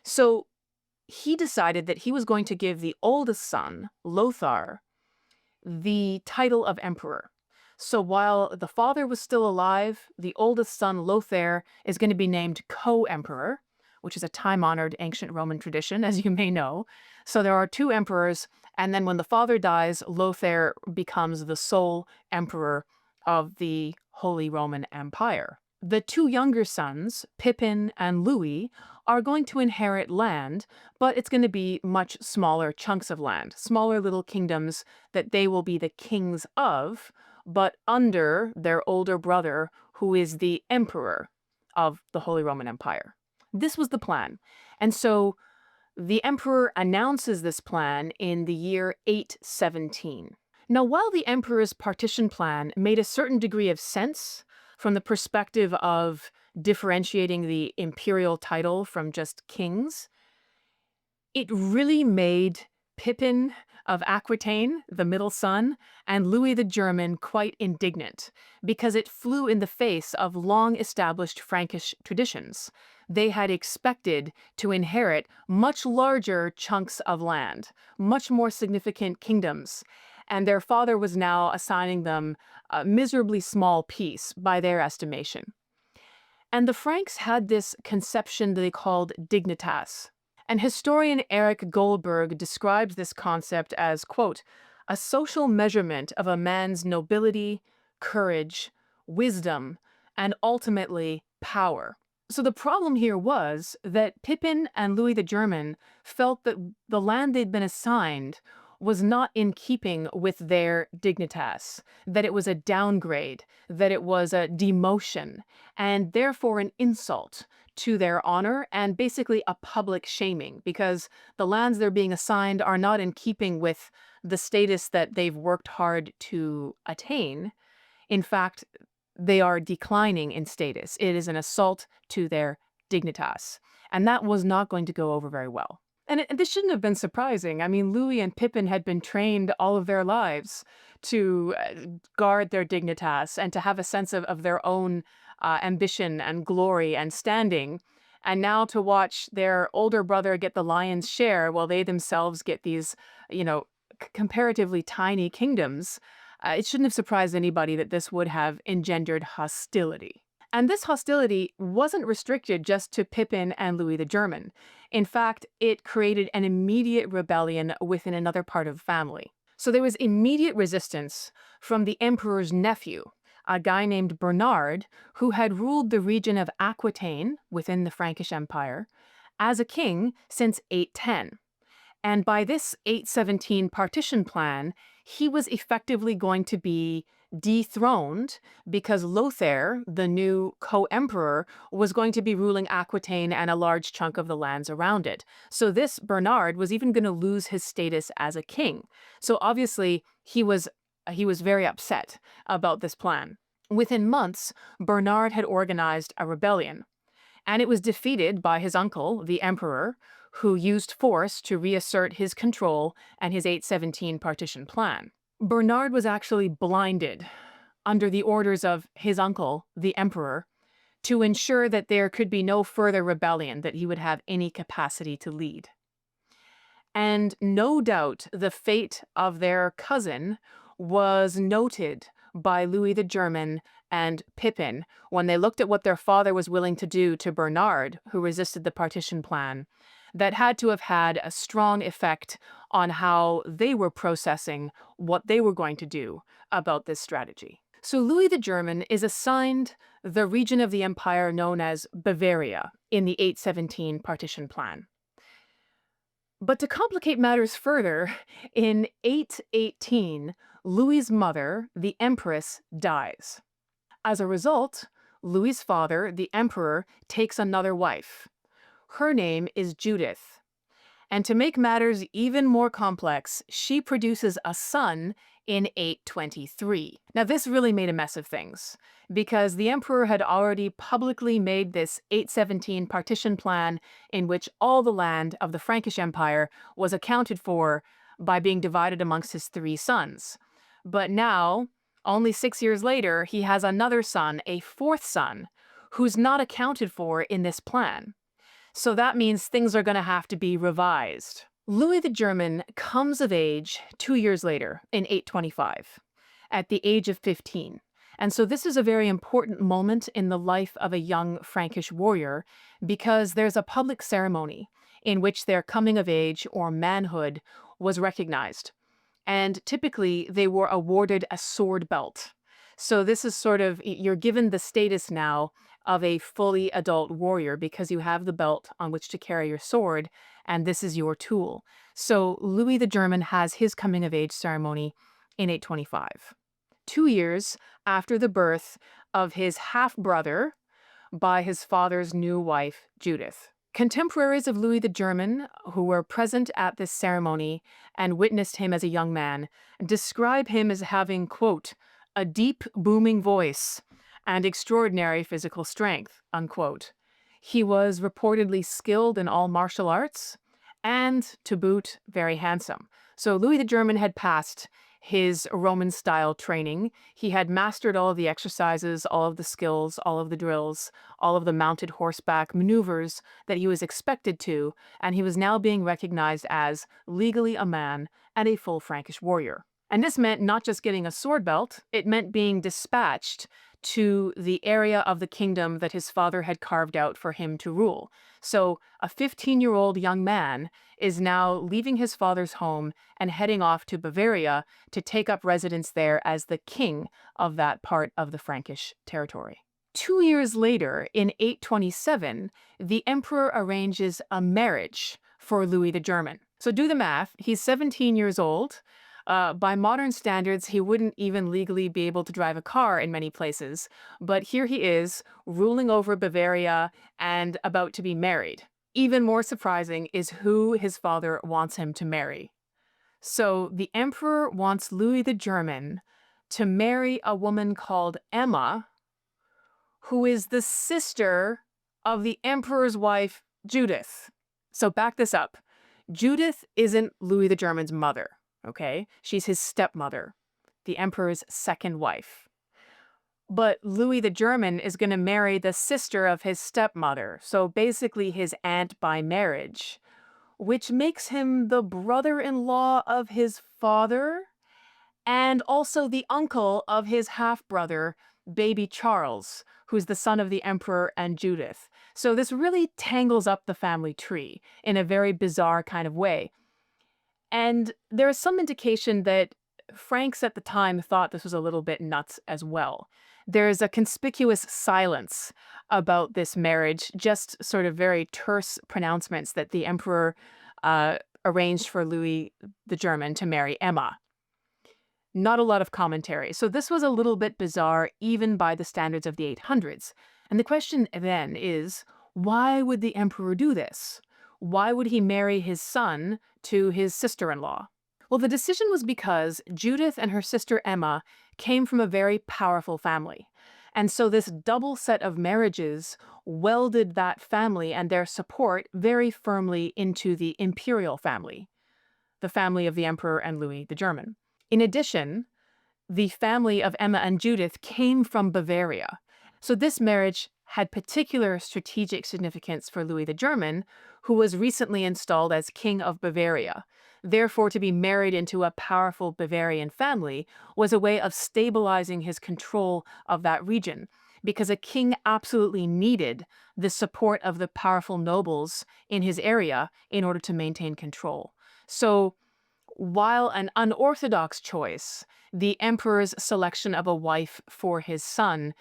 So he decided that he was going to give the oldest son, Lothar, the title of emperor. So while the father was still alive, the oldest son, Lothair, is going to be named co-emperor, which is a time-honored ancient Roman tradition, as you may know. So there are two emperors, and then when the father dies, Lothair becomes the sole emperor of the Holy Roman Empire. The two younger sons, Pippin and Louis, are going to inherit land, but it's going to be much smaller chunks of land, smaller little kingdoms that they will be the kings of, but under their older brother, who is the emperor of the Holy Roman Empire. This was the plan. And so the emperor announces this plan in the year 817. Now, while the emperor's partition plan made a certain degree of sense from the perspective of differentiating the imperial title from just kings, it really made Pippin of Aquitaine, the middle son, and Louis the German quite indignant, because it flew in the face of long-established Frankish traditions. They had expected to inherit much larger chunks of land, much more significant kingdoms, and their father was now assigning them a miserably small piece by their estimation. And the Franks had this conception they called dignitas. And historian Eric Goldberg describes this concept as, quote, a social measurement of a man's nobility, courage, wisdom, and ultimately power. So the problem here was that Pippin and Louis the German felt that the land they'd been assigned was not in keeping with their dignitas, that it was a downgrade, that it was a demotion, and therefore an insult to their honor and basically a public shaming, because the lands they're being assigned are not in keeping with the status that they've worked hard to attain. In fact, they are declining in status. It is an assault to their dignitas. And that was not going to go over very well. And this shouldn't have been surprising. I mean, Louis and Pippin had been trained all of their lives to guard their dignitas and to have a sense of their own ambition and glory and standing. And now to watch their older brother get the lion's share while they themselves get these, comparatively tiny kingdoms, it shouldn't have surprised anybody that this would have engendered hostility. And this hostility wasn't restricted just to Pippin and Louis the German. In fact, it created an immediate rebellion within another part of the family. So there was immediate resistance from the emperor's nephew, a guy named Bernard, who had ruled the region of Aquitaine within the Frankish Empire as a king since 810. And by this 817 partition plan, he was effectively going to be dethroned because Lothair, the new co-emperor, was going to be ruling Aquitaine and a large chunk of the lands around it. So this Bernard was even going to lose his status as a king. So obviously he was very upset about this plan. Within months, Bernard had organized a rebellion, and it was defeated by his uncle, the emperor, who used force to reassert his control and his 817 partition plan. Bernard was actually blinded under the orders of his uncle, the emperor, to ensure that there could be no further rebellion that he would have any capacity to lead. And no doubt the fate of their cousin was noted by Louis the German and Pippin when they looked at what their father was willing to do to Bernard, who resisted the partition plan. That had to have had a strong effect on how they were processing what they were going to do about this strategy. So Louis the German is assigned the region of the empire known as Bavaria in the 817 partition plan. But to complicate matters further, in 818, Louis's mother, the empress, dies. As a result, Louis's father, the emperor, takes another wife. Her name is Judith. And to make matters even more complex, she produces a son in 823. Now, this really made a mess of things, because the emperor had already publicly made this 817 partition plan in which all the land of the Frankish Empire was accounted for by being divided amongst his three sons. But now, only 6 years later, he has another son, a fourth son, who's not accounted for in this plan. So that means things are going to have to be revised. Louis the German comes of age 2 years later, in 825, at the age of 15. And so this is a very important moment in the life of a young Frankish warrior, because there's a public ceremony in which their coming of age or manhood was recognized. And typically they were awarded a sword belt. So this is sort of, you're given the status now of a fully adult warrior because you have the belt on which to carry your sword, and this is your tool. So Louis the German has his coming of age ceremony in 825, 2 years after the birth of his half-brother by his father's new wife, Judith. Contemporaries of Louis the German, who were present at this ceremony and witnessed him as a young man, describe him as having, quote, a deep, booming voice and extraordinary physical strength, unquote. He was reportedly skilled in all martial arts and to boot, very handsome. So Louis the German had passed his Roman-style training. He had mastered all of the exercises, all of the skills, all of the drills, all of the mounted horseback maneuvers that he was expected to, and he was now being recognized as legally a man and a full Frankish warrior. And this meant not just getting a sword belt, it meant being dispatched to the area of the kingdom that his father had carved out for him to rule. So a 15-year-old young man is now leaving his father's home and heading off to Bavaria to take up residence there as the king of that part of the Frankish territory. 2 years later, in 827, the emperor arranges a marriage for Louis the German. So do the math. He's 17 years old. By modern standards, he wouldn't even legally be able to drive a car in many places. But here he is, ruling over Bavaria and about to be married. Even more surprising is who his father wants him to marry. So the emperor wants Louis the German to marry a woman called Emma, who is the sister of the emperor's wife, Judith. So back this up. Judith isn't Louis the German's mother. Okay? She's his stepmother, the emperor's second wife. But Louis the German is going to marry the sister of his stepmother, so basically his aunt by marriage, which makes him the brother-in-law of his father and also the uncle of his half-brother, baby Charles, who's the son of the emperor and Judith. So this really tangles up the family tree in a very bizarre kind of way. And there is some indication that Franks at the time thought this was a little bit nuts as well. There's a conspicuous silence about this marriage, just sort of very terse pronouncements that the emperor arranged for Louis the German to marry Emma. Not a lot of commentary. So this was a little bit bizarre, even by the standards of the 800s. And the question then is, why would the emperor do this? Why would he marry his son to his sister-in-law? Well, the decision was because Judith and her sister Emma came from a very powerful family. And so this double set of marriages welded that family and their support very firmly into the imperial family, the family of the emperor and Louis the German. In addition, the family of Emma and Judith came from Bavaria. So this marriage had particular strategic significance for Louis the German, who was recently installed as King of Bavaria. Therefore, to be married into a powerful Bavarian family was a way of stabilizing his control of that region, because a king absolutely needed the support of the powerful nobles in his area in order to maintain control. So, while an unorthodox choice, the emperor's selection of a wife for his son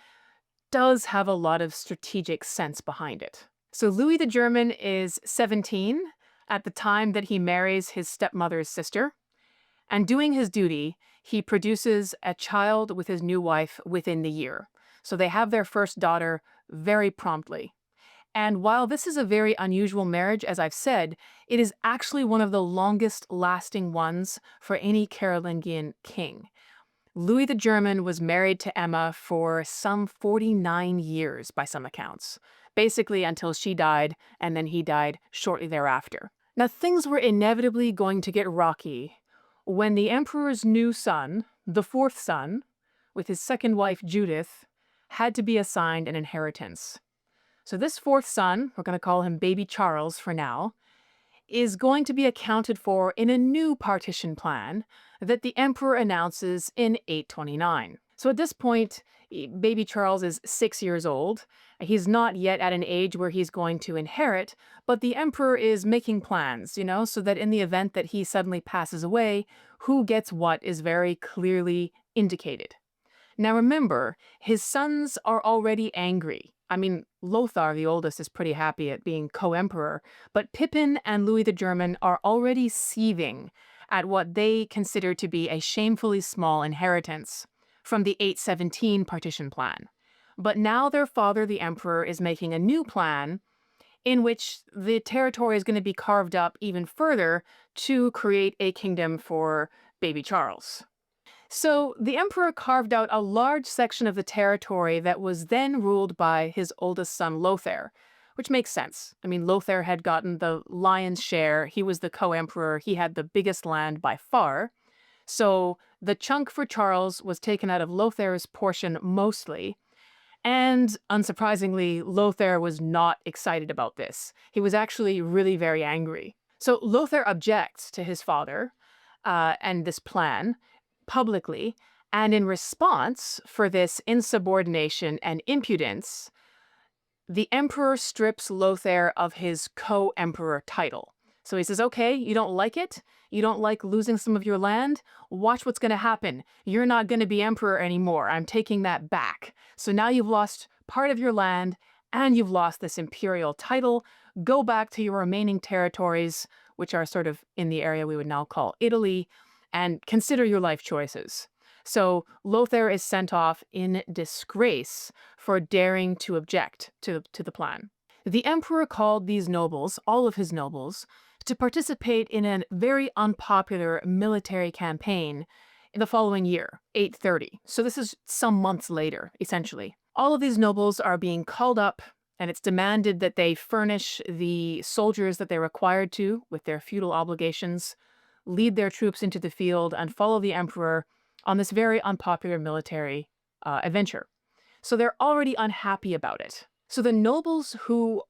does have a lot of strategic sense behind it. So Louis the German is 17 at the time that he marries his stepmother's sister, and doing his duty, he produces a child with his new wife within the year. So they have their first daughter very promptly. And while this is a very unusual marriage, as I've said, it is actually one of the longest lasting ones for any Carolingian king. Louis the German was married to Emma for some 49 years by some accounts, basically until she died, and then he died shortly thereafter. Now, things were inevitably going to get rocky when the emperor's new son, the fourth son, with his second wife Judith, had to be assigned an inheritance. So this fourth son, we're going to call him baby Charles for now, is going to be accounted for in a new partition plan that the emperor announces in 829. So at this point, baby Charles is 6 years old. He's not yet at an age where he's going to inherit, but the emperor is making plans, so that in the event that he suddenly passes away, who gets what is very clearly indicated. Now remember, his sons are already angry. I mean, Lothar, the oldest, is pretty happy at being co-emperor, but Pippin and Louis the German are already seething at what they consider to be a shamefully small inheritance from the 817 partition plan. But now their father, the emperor, is making a new plan in which the territory is going to be carved up even further to create a kingdom for baby Charles. So the emperor carved out a large section of the territory that was then ruled by his oldest son Lothar, which makes sense. I mean, Lothair had gotten the lion's share. He was the co-emperor. He had the biggest land by far. So the chunk for Charles was taken out of Lothair's portion mostly. And unsurprisingly, Lothair was not excited about this. He was actually really very angry. So Lothair objects to his father and this plan publicly. And in response for this insubordination and impudence, the emperor strips Lothair of his co-emperor title. So he says, okay, you don't like it? You don't like losing some of your land? Watch what's going to happen. You're not going to be emperor anymore. I'm taking that back. So now you've lost part of your land and you've lost this imperial title. Go back to your remaining territories, which are sort of in the area we would now call Italy, and consider your life choices. So Lothair is sent off in disgrace for daring to object to the plan. The emperor called these nobles, all of his nobles, to participate in a very unpopular military campaign in the following year, 830. So this is some months later, essentially. All of these nobles are being called up, and it's demanded that they furnish the soldiers that they're required to with their feudal obligations, lead their troops into the field, and follow the emperor on this very unpopular military adventure. So they're already unhappy about it. So the nobles who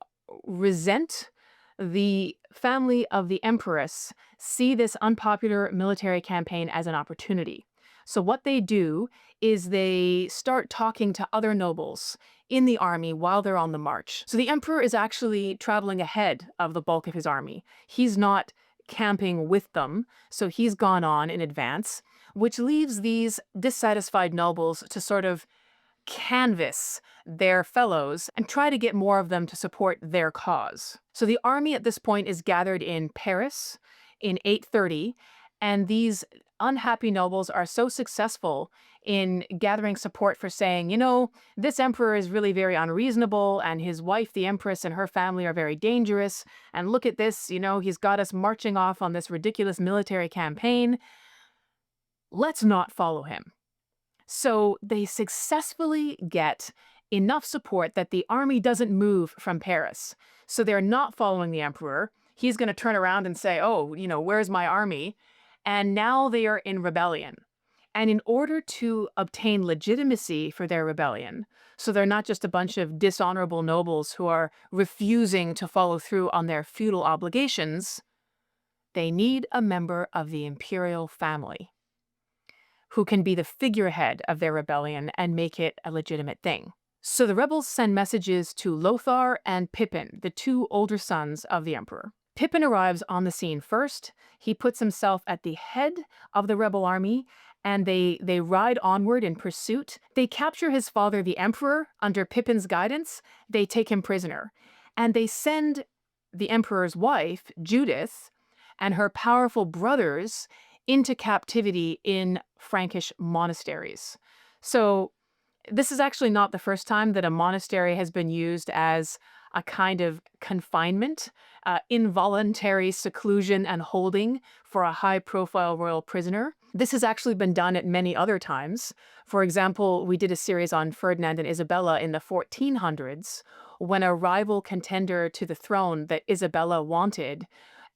resent the family of the empress see this unpopular military campaign as an opportunity. So what they do is they start talking to other nobles in the army while they're on the march. So the emperor is actually traveling ahead of the bulk of his army. He's not camping with them, so he's gone on in advance, which leaves these dissatisfied nobles to sort of canvass their fellows and try to get more of them to support their cause. So the army at this point is gathered in Paris in 830, and these unhappy nobles are so successful in gathering support for saying, you know, this emperor is really very unreasonable, and his wife, the empress, and her family are very dangerous, and look at this, you know, he's got us marching off on this ridiculous military campaign. Let's not follow him. So they successfully get enough support that the army doesn't move from Paris. So they're not following the emperor. He's going to turn around and say, oh, you know, where's my army? And now they are in rebellion. And in order to obtain legitimacy for their rebellion, so they're not just a bunch of dishonorable nobles who are refusing to follow through on their feudal obligations, they need a member of the imperial family who can be the figurehead of their rebellion and make it a legitimate thing. So the rebels send messages to Lothar and Pippin, the two older sons of the emperor. Pippin arrives on the scene first. He puts himself at the head of the rebel army, and they ride onward in pursuit. They capture his father, the emperor, under Pippin's guidance. They take him prisoner, and they send the emperor's wife, Judith, and her powerful brothers into captivity in Frankish monasteries. So this is actually not the first time that a monastery has been used as a kind of confinement, involuntary seclusion and holding for a high-profile royal prisoner. This has actually been done at many other times. For example, we did a series on Ferdinand and Isabella in the 1400s, when a rival contender to the throne that Isabella wanted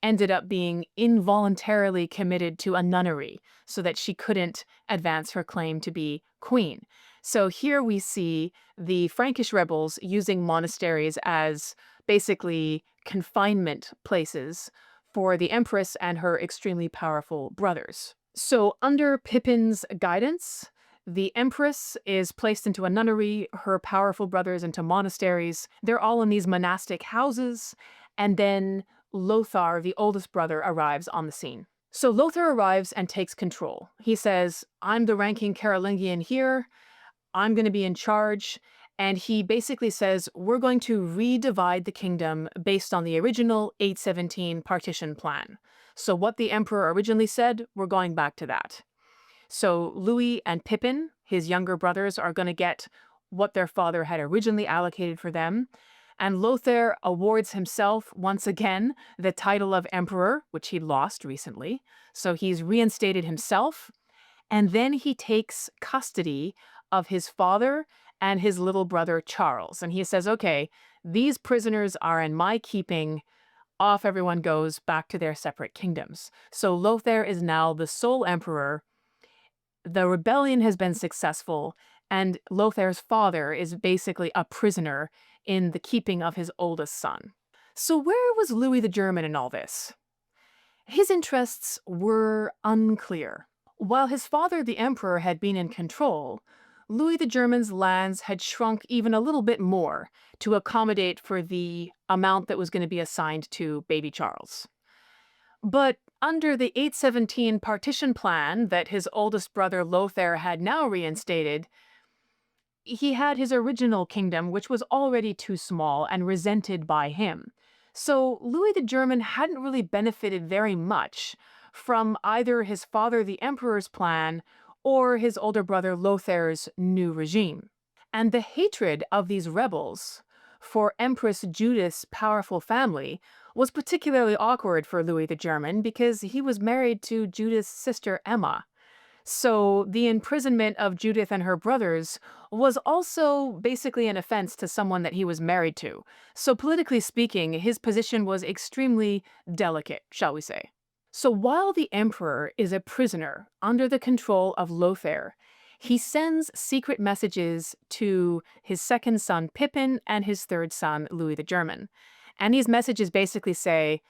ended up being involuntarily committed to a nunnery so that she couldn't advance her claim to be queen. So here we see the Frankish rebels using monasteries as basically confinement places for the empress and her extremely powerful brothers. So under Pippin's guidance, the empress is placed into a nunnery, her powerful brothers into monasteries. They're all in these monastic houses, and then Lothar, the oldest brother, arrives on the scene. So Lothar arrives and takes control. He says, I'm the ranking Carolingian here. I'm going to be in charge. And he basically says, we're going to redivide the kingdom based on the original 817 partition plan. So what the emperor originally said, we're going back to that. So Louis and Pippin, his younger brothers, are going to get what their father had originally allocated for them. And Lothar awards himself once again the title of emperor, which he lost recently. So he's reinstated himself. And then he takes custody of his father and his little brother Charles. And he says, okay, These prisoners are in my keeping. Off everyone goes back to their separate kingdoms. So Lothair is now the sole emperor. The rebellion has been successful, and Lothair's father is basically a prisoner in the keeping of his oldest son. So where was Louis the German in all this? His interests were unclear. While his father, the emperor, had been in control, Louis the German's lands had shrunk even a little bit more to accommodate for the amount that was going to be assigned to baby Charles. But under the 817 partition plan that his oldest brother Lothair had now reinstated, he had his original kingdom, which was already too small and resented by him. So Louis the German hadn't really benefited very much from either his father the emperor's plan or his older brother Lothair's new regime. And the hatred of these rebels for Empress Judith's powerful family was particularly awkward for Louis the German because he was married to Judith's sister Emma. So the imprisonment of Judith and her brothers was also basically an offense to someone that he was married to. So politically speaking, his position was extremely delicate, shall we say. So while the emperor is a prisoner under the control of Lothair, he sends secret messages to his second son Pippin and his third son Louis the German. And these messages basically say,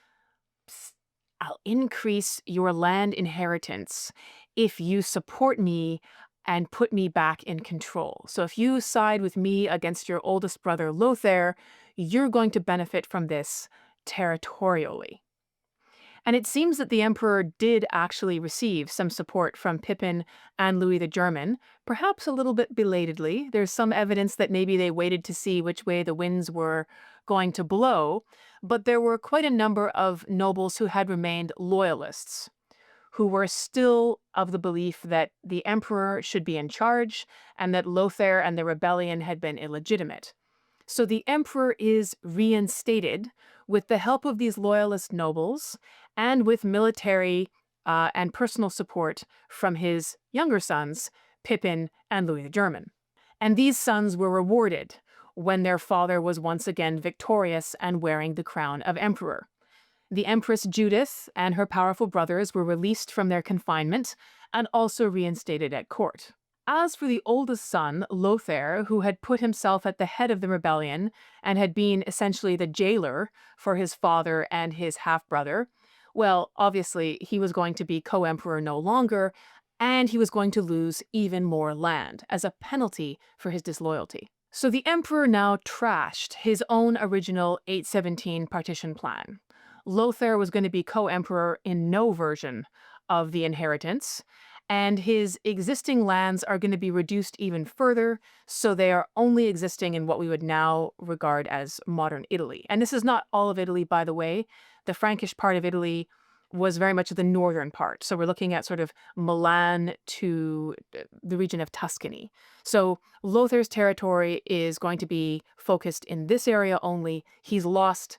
I'll increase your land inheritance if you support me and put me back in control. So if you side with me against your oldest brother Lothair, you're going to benefit from this territorially. And it seems that the emperor did actually receive some support from Pippin and Louis the German, perhaps a little bit belatedly. There's some evidence that maybe they waited to see which way the winds were going to blow, but there were quite a number of nobles who had remained loyalists, who were still of the belief that the emperor should be in charge and that Lothair and the rebellion had been illegitimate. So the emperor is reinstated with the help of these loyalist nobles and with military and personal support from his younger sons, Pippin and Louis the German. And these sons were rewarded when their father was once again victorious and wearing the crown of emperor. The Empress Judith and her powerful brothers were released from their confinement and also reinstated at court. As for the oldest son, Lothair, who had put himself at the head of the rebellion and had been essentially the jailer for his father and his half-brother, well, obviously, he was going to be co-emperor no longer, and he was going to lose even more land as a penalty for his disloyalty. So the emperor now trashed his own original 817 partition plan. Lothair was going to be co-emperor in no version of the inheritance, and his existing lands are going to be reduced even further, so they are only existing in what we would now regard as modern Italy. And this is not all of Italy, by the way. The Frankish part of Italy was very much the northern part. So we're looking at sort of Milan to the region of Tuscany. So Lothair's territory is going to be focused in this area only. He's lost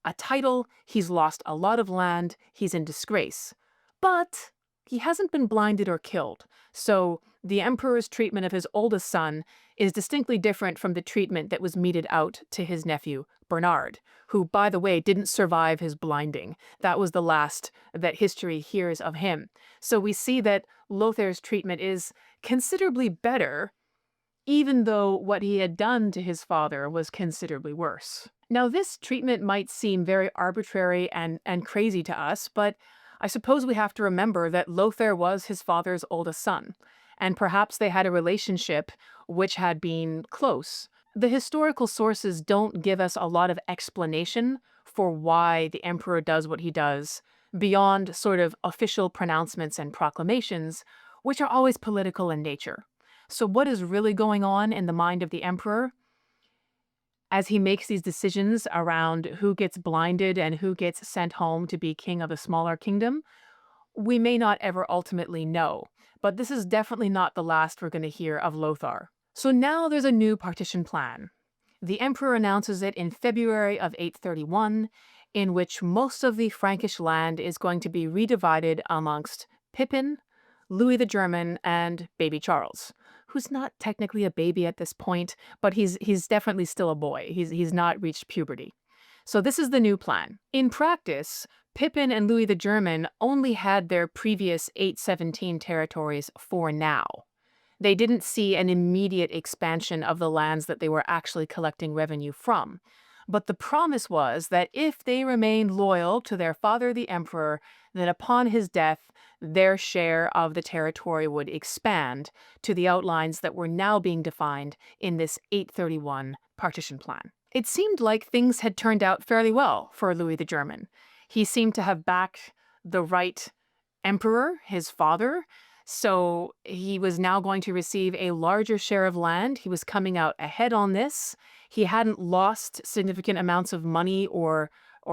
a title, he's lost a lot of land, he's in disgrace. But he hasn't been blinded or killed, so the emperor's treatment of his oldest son is distinctly different from the treatment that was meted out to his nephew, Bernard, who, by the way, didn't survive his blinding. That was the last that history hears of him. So we see that Lothair's treatment is considerably better, even though what he had done to his father was considerably worse. Now, this treatment might seem very arbitrary and crazy to us, but I suppose we have to remember that Lothair was his father's oldest son, and perhaps they had a relationship which had been close. The historical sources don't give us a lot of explanation for why the emperor does what he does, beyond sort of official pronouncements and proclamations, which are always political in nature. So what is really going on in the mind of the emperor as he makes these decisions around who gets blinded and who gets sent home to be king of a smaller kingdom, we may not ever ultimately know. But this is definitely not the last we're going to hear of Lothar. So now there's a new partition plan. The emperor announces it in February of 831, in which most of the Frankish land is going to be redivided amongst Pippin, Louis the German, and baby Charles, who's not technically a baby at this point, but he's definitely still a boy. He's not reached puberty. So this is the new plan. In practice, Pippin and Louis the German only had their previous 817 territories for now. They didn't see an immediate expansion of the lands that they were actually collecting revenue from. But the promise was that if they remained loyal to their father, the emperor, then upon his death, their share of the territory would expand to the outlines that were now being defined in this 831 partition plan. It seemed like things had turned out fairly well for Louis the German. He seemed to have backed the right emperor, his father, so he was now going to receive a larger share of land. He was coming out ahead on this. He hadn't lost significant amounts of money or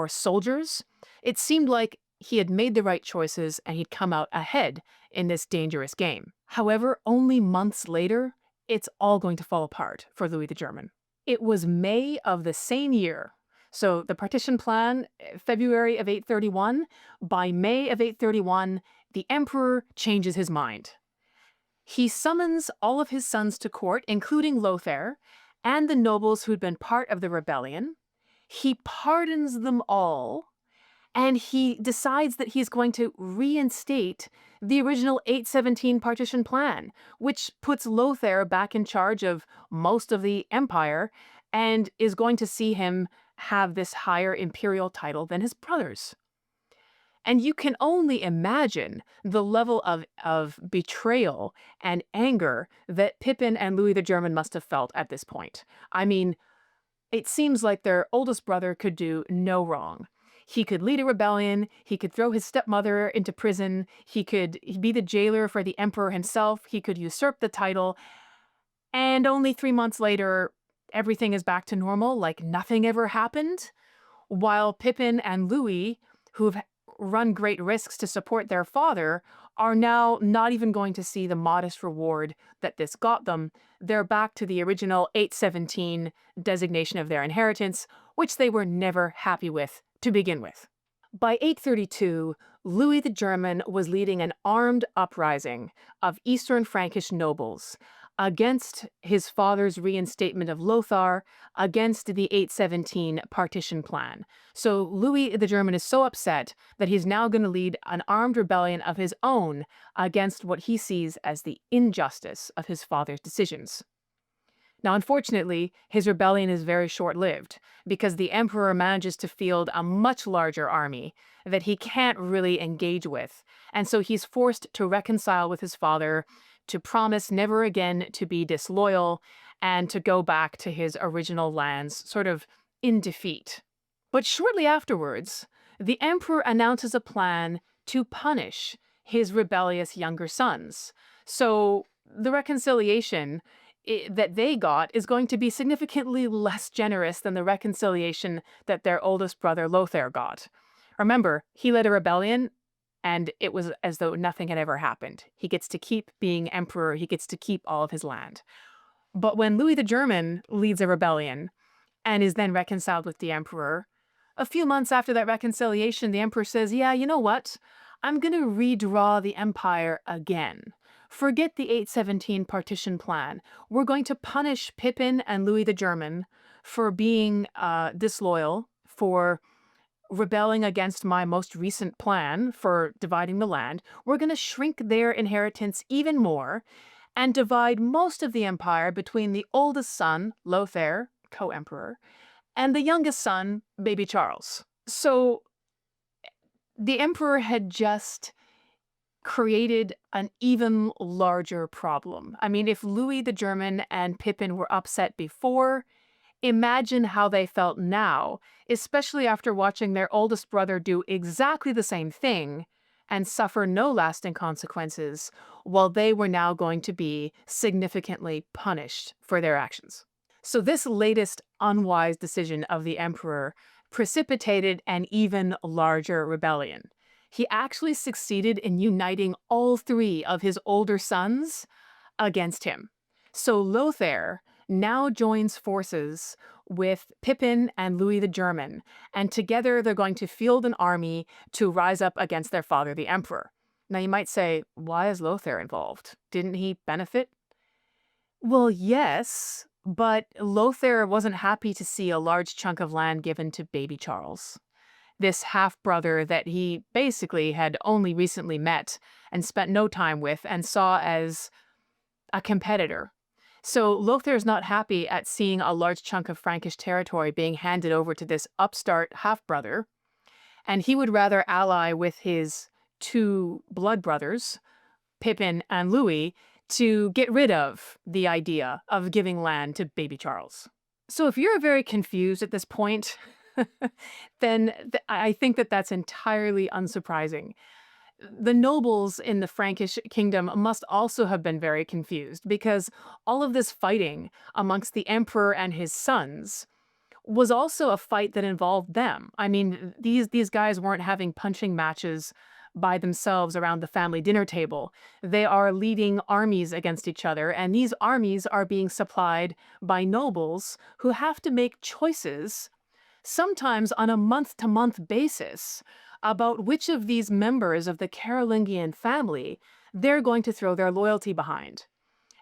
soldiers. It seemed like he had made the right choices and he'd come out ahead in this dangerous game. However, only months later, it's all going to fall apart for Louis the German. It was May of the same year. So the partition plan, February of 831. By May of 831, the emperor changes his mind. He summons all of his sons to court, including Lothair, and the nobles who'd been part of the rebellion. He pardons them all, and he decides that he's going to reinstate the original 817 partition plan, which puts Lothair back in charge of most of the empire and is going to see him have this higher imperial title than his brothers. And you can only imagine the level of betrayal and anger that Pippin and Louis the German must have felt at this point. I mean, it seems like their oldest brother could do no wrong. He could lead a rebellion, he could throw his stepmother into prison, he'd be the jailer for the emperor himself, he could usurp the title, and only 3 months later, everything is back to normal, like nothing ever happened. While Pippin and Louis, who've run great risks to support their father, are now not even going to see the modest reward that this got them. They're back to the original 817 designation of their inheritance, which they were never happy with to begin with. By 832, Louis the German was leading an armed uprising of Eastern Frankish nobles against his father's reinstatement of Lothar, against the 817 partition plan. So Louis the German is so upset that he's now going to lead an armed rebellion of his own against what he sees as the injustice of his father's decisions. Now, unfortunately, his rebellion is very short-lived because the emperor manages to field a much larger army that he can't really engage with. And so he's forced to reconcile with his father, to promise never again to be disloyal, and to go back to his original lands, sort of in defeat. But shortly afterwards, the emperor announces a plan to punish his rebellious younger sons. So the reconciliation that they got is going to be significantly less generous than the reconciliation that their oldest brother Lothair got. Remember, he led a rebellion, and it was as though nothing had ever happened. He gets to keep being emperor, he gets to keep all of his land. But when Louis the German leads a rebellion and is then reconciled with the emperor, a few months after that reconciliation, the emperor says, yeah, you know what? I'm going to redraw the empire again. Forget the 817 partition plan. We're going to punish Pippin and Louis the German for being disloyal, for rebelling against my most recent plan for dividing the land. We're going to shrink their inheritance even more and divide most of the empire between the oldest son, Lothair, co-emperor, and the youngest son, baby Charles. So the emperor had just created an even larger problem. I mean, if Louis the German and Pippin were upset before, imagine how they felt now, especially after watching their oldest brother do exactly the same thing and suffer no lasting consequences, while they were now going to be significantly punished for their actions. So this latest unwise decision of the emperor precipitated an even larger rebellion. He actually succeeded in uniting all 3 of his older sons against him. So Lothair now joins forces with Pippin and Louis the German, and together they're going to field an army to rise up against their father, the emperor. Now you might say, why is Lothair involved? Didn't he benefit? Well, yes, but Lothair wasn't happy to see a large chunk of land given to baby Charles, this half brother that he basically had only recently met and spent no time with and saw as a competitor. So Lothair's not happy at seeing a large chunk of Frankish territory being handed over to this upstart half brother, and he would rather ally with his two blood brothers, Pippin and Louis, to get rid of the idea of giving land to baby Charles. So if you're very confused at this point, then I think that that's entirely unsurprising. The nobles in the Frankish kingdom must also have been very confused because all of this fighting amongst the emperor and his sons was also a fight that involved them. I mean, these guys weren't having punching matches by themselves around the family dinner table. They are leading armies against each other, and these armies are being supplied by nobles who have to make choices, sometimes on a month-to-month basis, about which of these members of the Carolingian family they're going to throw their loyalty behind.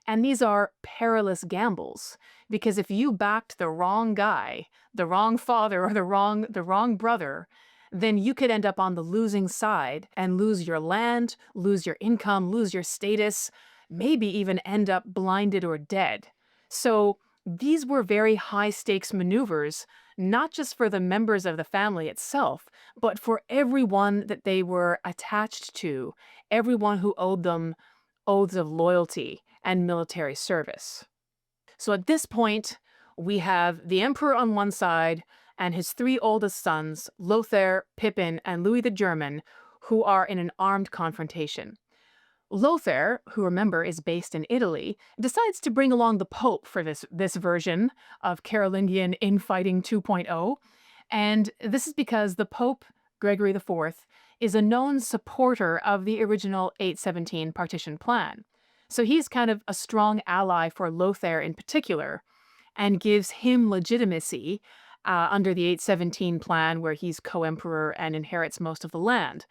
And these are perilous gambles because if you backed the wrong guy, the wrong father or the wrong brother, then you could end up on the losing side and lose your land, lose your income, lose your status, maybe even end up blinded or dead. So these were very high stakes maneuvers, not just for the members of the family itself, but for everyone that they were attached to, everyone who owed them oaths of loyalty and military service. So at this point, we have the emperor on one side and his three oldest sons, Lothair, Pippin, and Louis the German, who are in an armed confrontation. Lothair, who remember is based in Italy, decides to bring along the Pope for this version of Carolingian infighting 2.0. And this is because the Pope, Gregory IV, is a known supporter of the original 817 partition plan. So he's kind of a strong ally for Lothair in particular and gives him legitimacy under the 817 plan, where he's co-emperor and inherits most of the land.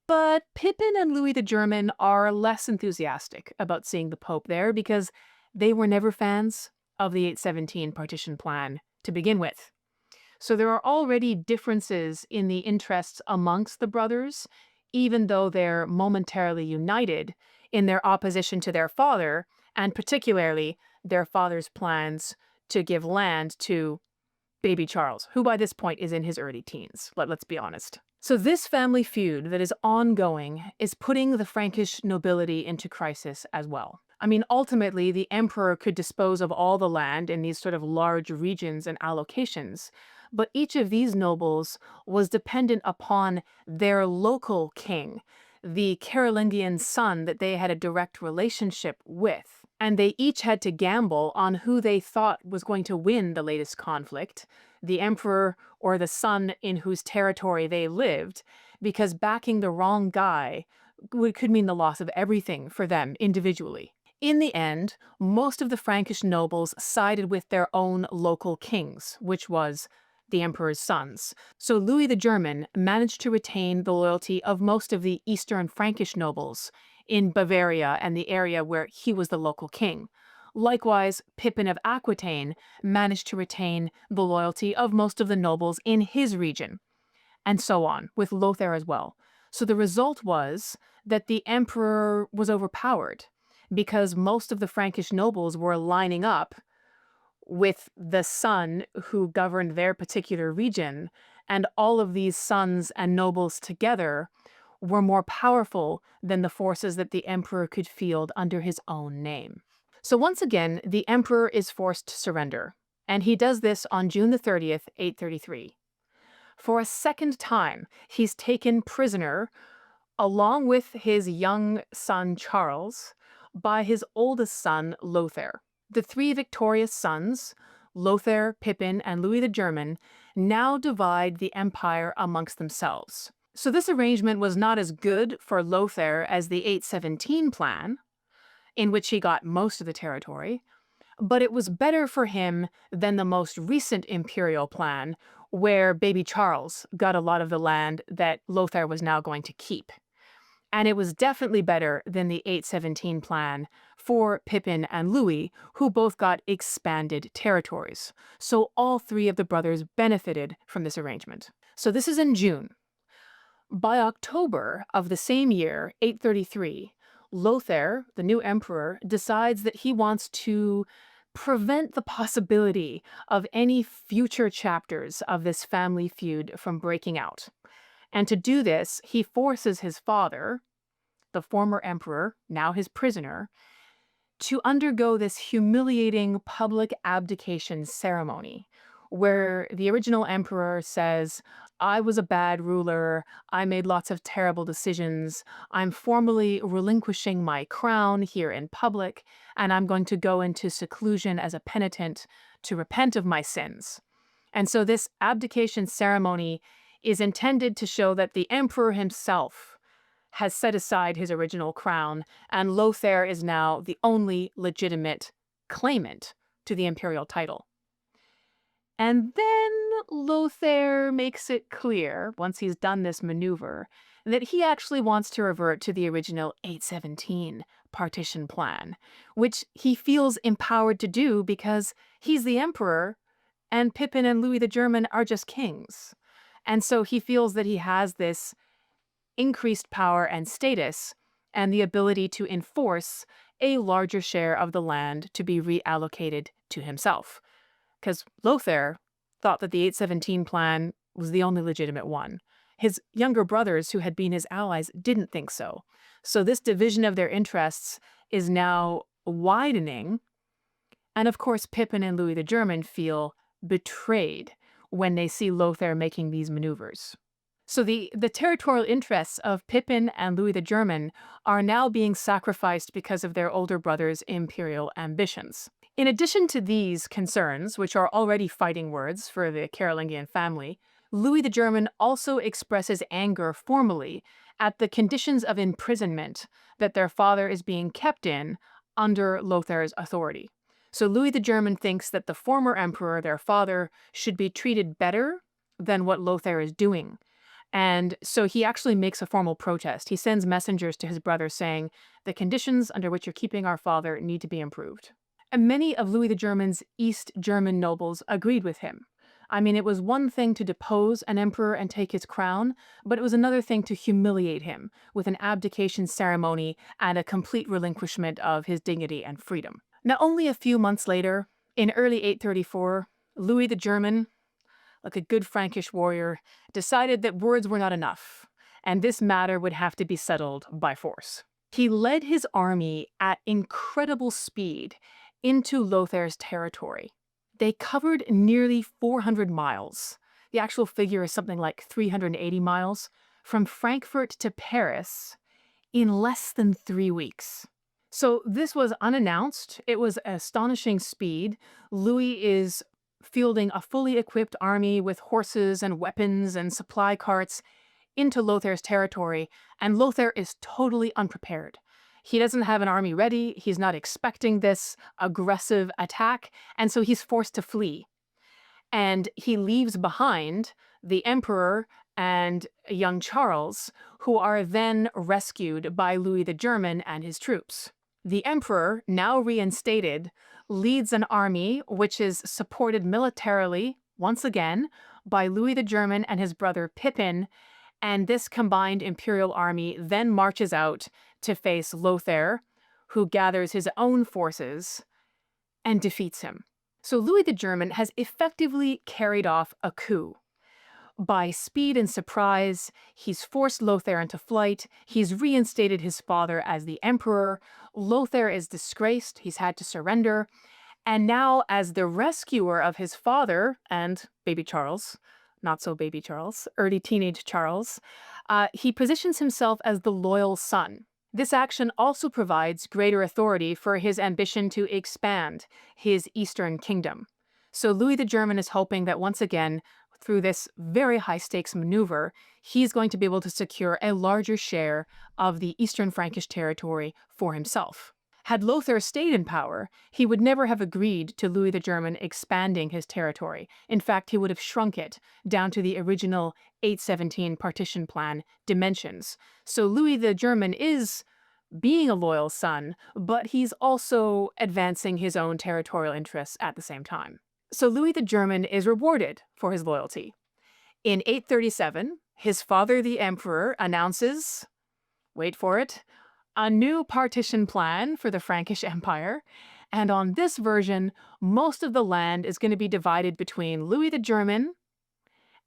But Pippin and Louis the German are less enthusiastic about seeing the Pope there because they were never fans of the 817 partition plan to begin with. So there are already differences in the interests amongst the brothers, even though they're momentarily united in their opposition to their father, and particularly their father's plans to give land to baby Charles, who by this point is in his early teens. Let's be honest. So this family feud that is ongoing is putting the Frankish nobility into crisis as well. I mean, ultimately, the emperor could dispose of all the land in these sort of large regions and allocations, but each of these nobles was dependent upon their local king, the Carolingian son that they had a direct relationship with. And they each had to gamble on who they thought was going to win the latest conflict, the emperor or the son in whose territory they lived, because backing the wrong guy could mean the loss of everything for them individually. In the end, most of the Frankish nobles sided with their own local kings, which was the emperor's sons. So Louis the German managed to retain the loyalty of most of the Eastern Frankish nobles in Bavaria and the area where he was the local king. Likewise, Pippin of Aquitaine managed to retain the loyalty of most of the nobles in his region, and so on, with Lothair as well. So the result was that the emperor was overpowered because most of the Frankish nobles were lining up with the son who governed their particular region, and all of these sons and nobles together were more powerful than the forces that the emperor could field under his own name. So once again, the emperor is forced to surrender, and he does this on June the 30th, 833. For a second time, he's taken prisoner, along with his young son Charles, by his oldest son Lothair. The three victorious sons, Lothair, Pippin, and Louis the German, now divide the empire amongst themselves. So this arrangement was not as good for Lothair as the 817 plan, in which he got most of the territory, but it was better for him than the most recent imperial plan, where baby Charles got a lot of the land that Lothair was now going to keep. And it was definitely better than the 817 plan for Pippin and Louis, who both got expanded territories. So all three of the brothers benefited from this arrangement. So this is in June. By October of the same year, 833, Lothair, the new emperor, decides that he wants to prevent the possibility of any future chapters of this family feud from breaking out. And to do this, he forces his father, the former emperor, now his prisoner, to undergo this humiliating public abdication ceremony where the original emperor says, I was a bad ruler, I made lots of terrible decisions, I'm formally relinquishing my crown here in public, and I'm going to go into seclusion as a penitent to repent of my sins. And so this abdication ceremony is intended to show that the emperor himself has set aside his original crown, and Lothair is now the only legitimate claimant to the imperial title. And then Lothair makes it clear, once he's done this maneuver, that he actually wants to revert to the original 817 partition plan, which he feels empowered to do because he's the emperor and Pippin and Louis the German are just kings. And so he feels that he has this increased power and status and the ability to enforce a larger share of the land to be reallocated to himself. Because Lothair thought that the 817 plan was the only legitimate one. His younger brothers, who had been his allies, didn't think so. So this division of their interests is now widening. And of course, Pippin and Louis the German feel betrayed when they see Lothair making these maneuvers. So the territorial interests of Pippin and Louis the German are now being sacrificed because of their older brother's imperial ambitions. In addition to these concerns, which are already fighting words for the Carolingian family, Louis the German also expresses anger formally at the conditions of imprisonment that their father is being kept in under Lothair's authority. So Louis the German thinks that the former emperor, their father, should be treated better than what Lothair is doing. And so he actually makes a formal protest. He sends messengers to his brother saying, the conditions under which you're keeping our father need to be improved. And many of Louis the German's East German nobles agreed with him. I mean, it was one thing to depose an emperor and take his crown, but it was another thing to humiliate him with an abdication ceremony and a complete relinquishment of his dignity and freedom. Now, only a few months later, in early 834, Louis the German, like a good Frankish warrior, decided that words were not enough, and this matter would have to be settled by force. He led his army at incredible speed into Lothair's territory. They covered nearly 400 miles. The actual figure is something like 380 miles, from Frankfurt to Paris in less than 3 weeks. So this was unannounced. It was astonishing speed. Louis is fielding a fully equipped army with horses and weapons and supply carts into Lothair's territory, and Lothair is totally unprepared. He doesn't have an army ready, he's not expecting this aggressive attack, and so he's forced to flee. And he leaves behind the emperor and young Charles, who are then rescued by Louis the German and his troops. The emperor, now reinstated, leads an army which is supported militarily, once again, by Louis the German and his brother Pippin, and this combined imperial army then marches out to face Lothair, who gathers his own forces and defeats him. So Louis the German has effectively carried off a coup. By speed and surprise, he's forced Lothair into flight, he's reinstated his father as the emperor, Lothair is disgraced, he's had to surrender, and now as the rescuer of his father and baby Charles, not so baby Charles, early teenage Charles, he positions himself as the loyal son. This action also provides greater authority for his ambition to expand his eastern kingdom. So Louis the German is hoping that once again, through this very high-stakes maneuver, he's going to be able to secure a larger share of the eastern Frankish territory for himself. Had Lothair stayed in power, he would never have agreed to Louis the German expanding his territory. In fact, he would have shrunk it down to the original 817 partition plan dimensions. So Louis the German is being a loyal son, but he's also advancing his own territorial interests at the same time. So Louis the German is rewarded for his loyalty. In 837, his father, the emperor, announces, wait for it, a new partition plan for the Frankish Empire. And on this version, most of the land is going to be divided between Louis the German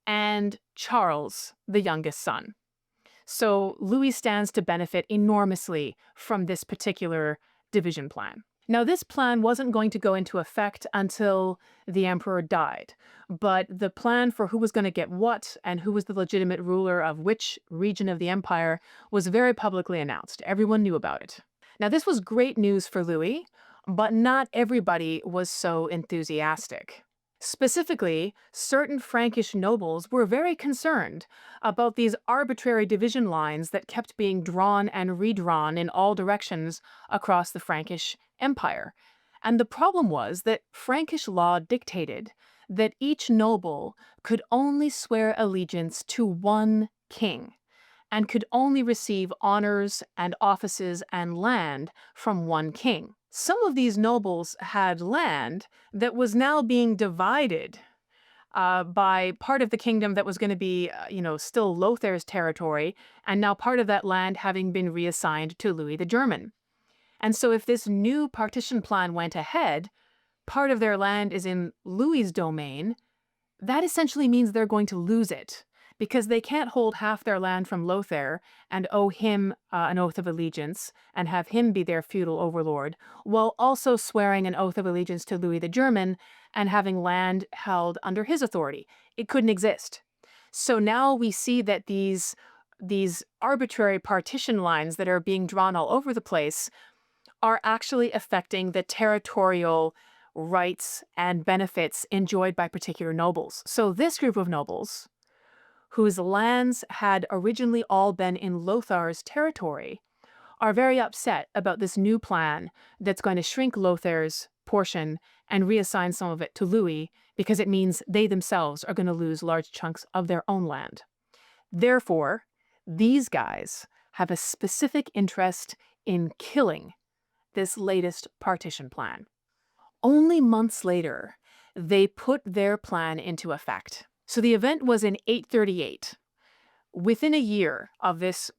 and Charles, the youngest son. So Louis stands to benefit enormously from this particular division plan. Now, this plan wasn't going to go into effect until the emperor died, but the plan for who was going to get what and who was the legitimate ruler of which region of the empire was very publicly announced. Everyone knew about it. Now, this was great news for Louis, but not everybody was so enthusiastic. Specifically, certain Frankish nobles were very concerned about these arbitrary division lines that kept being drawn and redrawn in all directions across the Frankish Empire. And the problem was that Frankish law dictated that each noble could only swear allegiance to one king and could only receive honors and offices and land from one king. Some of these nobles had land that was now being divided by part of the kingdom that was going to be, still Lothair's territory, and now part of that land having been reassigned to Louis the German. And so if this new partition plan went ahead, part of their land is in Louis's domain, that essentially means they're going to lose it, because they can't hold half their land from Lothair and owe him an oath of allegiance and have him be their feudal overlord, while also swearing an oath of allegiance to Louis the German and having land held under his authority. It couldn't exist. So now we see that these arbitrary partition lines that are being drawn all over the place are actually affecting the territorial rights and benefits enjoyed by particular nobles. So this group of nobles, whose lands had originally all been in Lothair's territory, are very upset about this new plan that's going to shrink Lothair's portion and reassign some of it to Louis, because it means they themselves are going to lose large chunks of their own land. Therefore, these guys have a specific interest in killing this latest partition plan. Only months later, they put their plan into effect. So the event was in 838. Within a year of this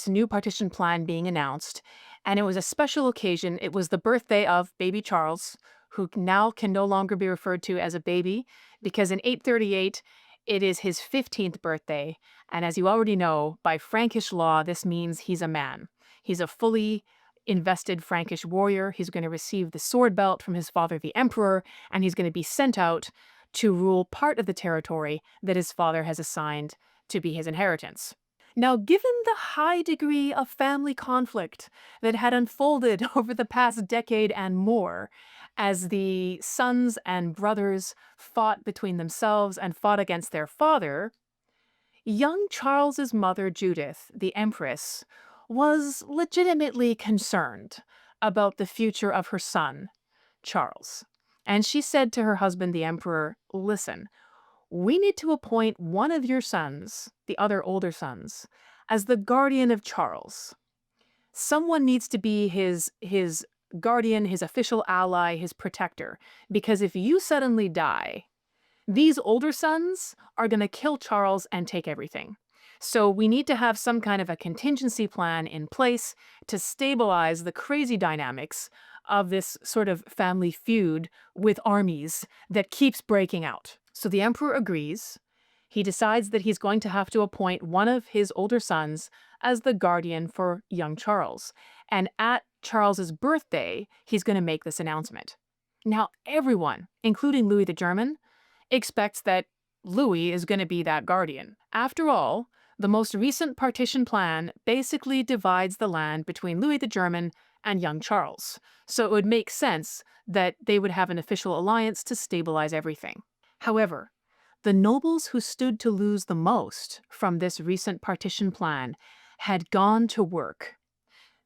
new partition plan being announced, and it was a special occasion. It was the birthday of baby Charles, who now can no longer be referred to as a baby, because in 838, it is his 15th birthday. And as you already know, by Frankish law, this means he's a man. He's a fully invested Frankish warrior. He's going to receive the sword belt from his father, the emperor, and he's going to be sent out to rule part of the territory that his father has assigned to be his inheritance. Now, given the high degree of family conflict that had unfolded over the past decade and more, as the sons and brothers fought between themselves and fought against their father, young Charles's mother, Judith, the empress, was legitimately concerned about the future of her son, Charles. And she said to her husband, the emperor, "Listen, we need to appoint one of your sons, the other older sons, as the guardian of Charles. Someone needs to be his guardian, his official ally, his protector, because if you suddenly die, these older sons are going to kill Charles and take everything. So we need to have some kind of a contingency plan in place to stabilize the crazy dynamics of this sort of family feud with armies that keeps breaking out." So the emperor agrees. He decides that he's going to have to appoint one of his older sons as the guardian for young Charles. And at Charles's birthday, he's going to make this announcement. Now, everyone, including Louis the German, expects that Louis is going to be that guardian. After all, the most recent partition plan basically divides the land between Louis the German and young Charles. So it would make sense that they would have an official alliance to stabilize everything. However, the nobles who stood to lose the most from this recent partition plan had gone to work.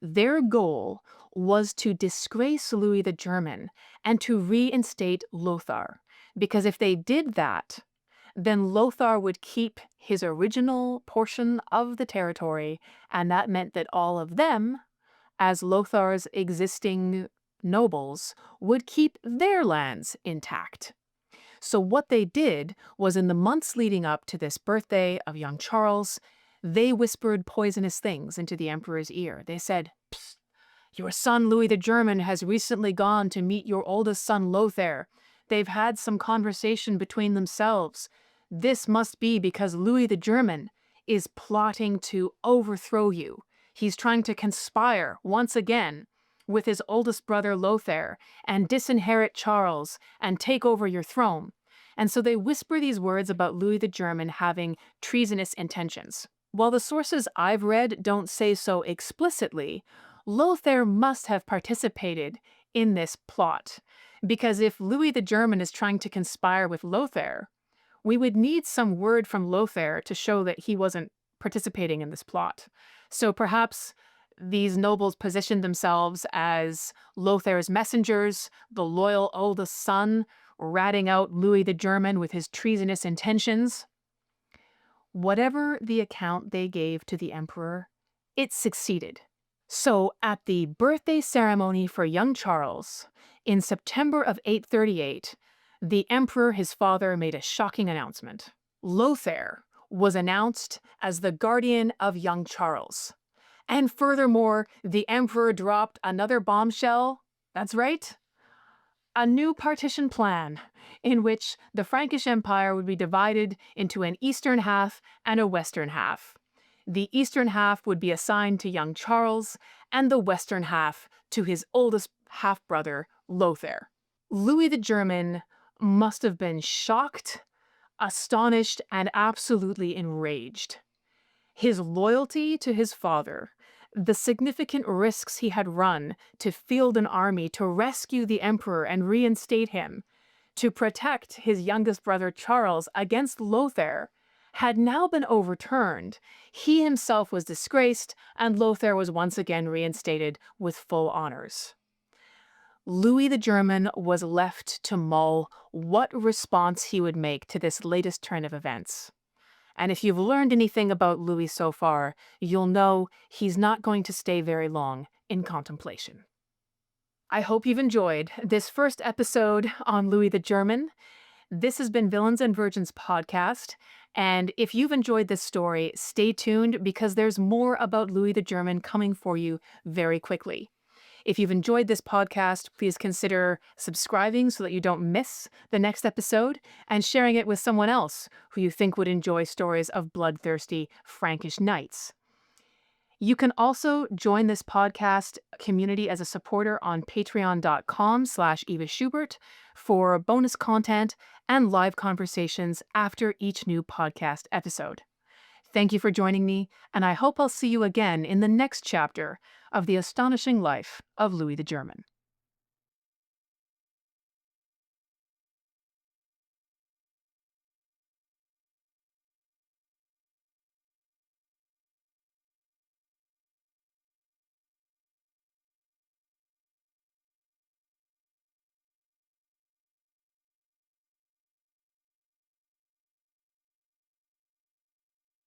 Their goal was to disgrace Louis the German and to reinstate Lothar. Because if they did that, then Lothar would keep his original portion of the territory, and that meant that all of them, as Lothar's existing nobles, would keep their lands intact. So what they did was, in the months leading up to this birthday of young Charles, they whispered poisonous things into the emperor's ear. They said, "Psst, your son Louis the German has recently gone to meet your oldest son Lothar. They've had some conversation between themselves. This must be because Louis the German is plotting to overthrow you. He's trying to conspire once again with his oldest brother Lothar and disinherit Charles and take over your throne." And so they whisper these words about Louis the German having treasonous intentions. While the sources I've read don't say so explicitly, Lothar must have participated in this plot. Because if Louis the German is trying to conspire with Lothar, we would need some word from Lothar to show that he wasn't participating in this plot. So perhaps these nobles positioned themselves as Lothar's messengers, the loyal oldest son, ratting out Louis the German with his treasonous intentions. Whatever the account they gave to the emperor, it succeeded. So at the birthday ceremony for young Charles, in September of 838, the emperor, his father, made a shocking announcement. Lothar was announced as the guardian of young Charles. And furthermore, the emperor dropped another bombshell. That's right, a new partition plan in which the Frankish Empire would be divided into an eastern half and a western half. The eastern half would be assigned to young Charles, and the western half to his oldest half-brother, Lothar. Louis the German must have been shocked, astonished, and absolutely enraged. His loyalty to his father, the significant risks he had run to field an army to rescue the emperor and reinstate him, to protect his youngest brother Charles against Lothar, had now been overturned. He himself was disgraced, and Lothar was once again reinstated with full honors. Louis the German was left to mull what response he would make to this latest turn of events. And if you've learned anything about Louis so far, you'll know he's not going to stay very long in contemplation. I hope you've enjoyed this first episode on Louis the German. This has been Villains and Virgins podcast, and if you've enjoyed this story, stay tuned because there's more about Louis the German coming for you very quickly. If you've enjoyed this podcast, please consider subscribing so that you don't miss the next episode and sharing it with someone else who you think would enjoy stories of bloodthirsty Frankish knights. You can also join this podcast community as a supporter on patreon.com/Eva Schubert for bonus content and live conversations after each new podcast episode. Thank you for joining me, and I hope I'll see you again in the next chapter of the astonishing life of Louis the German.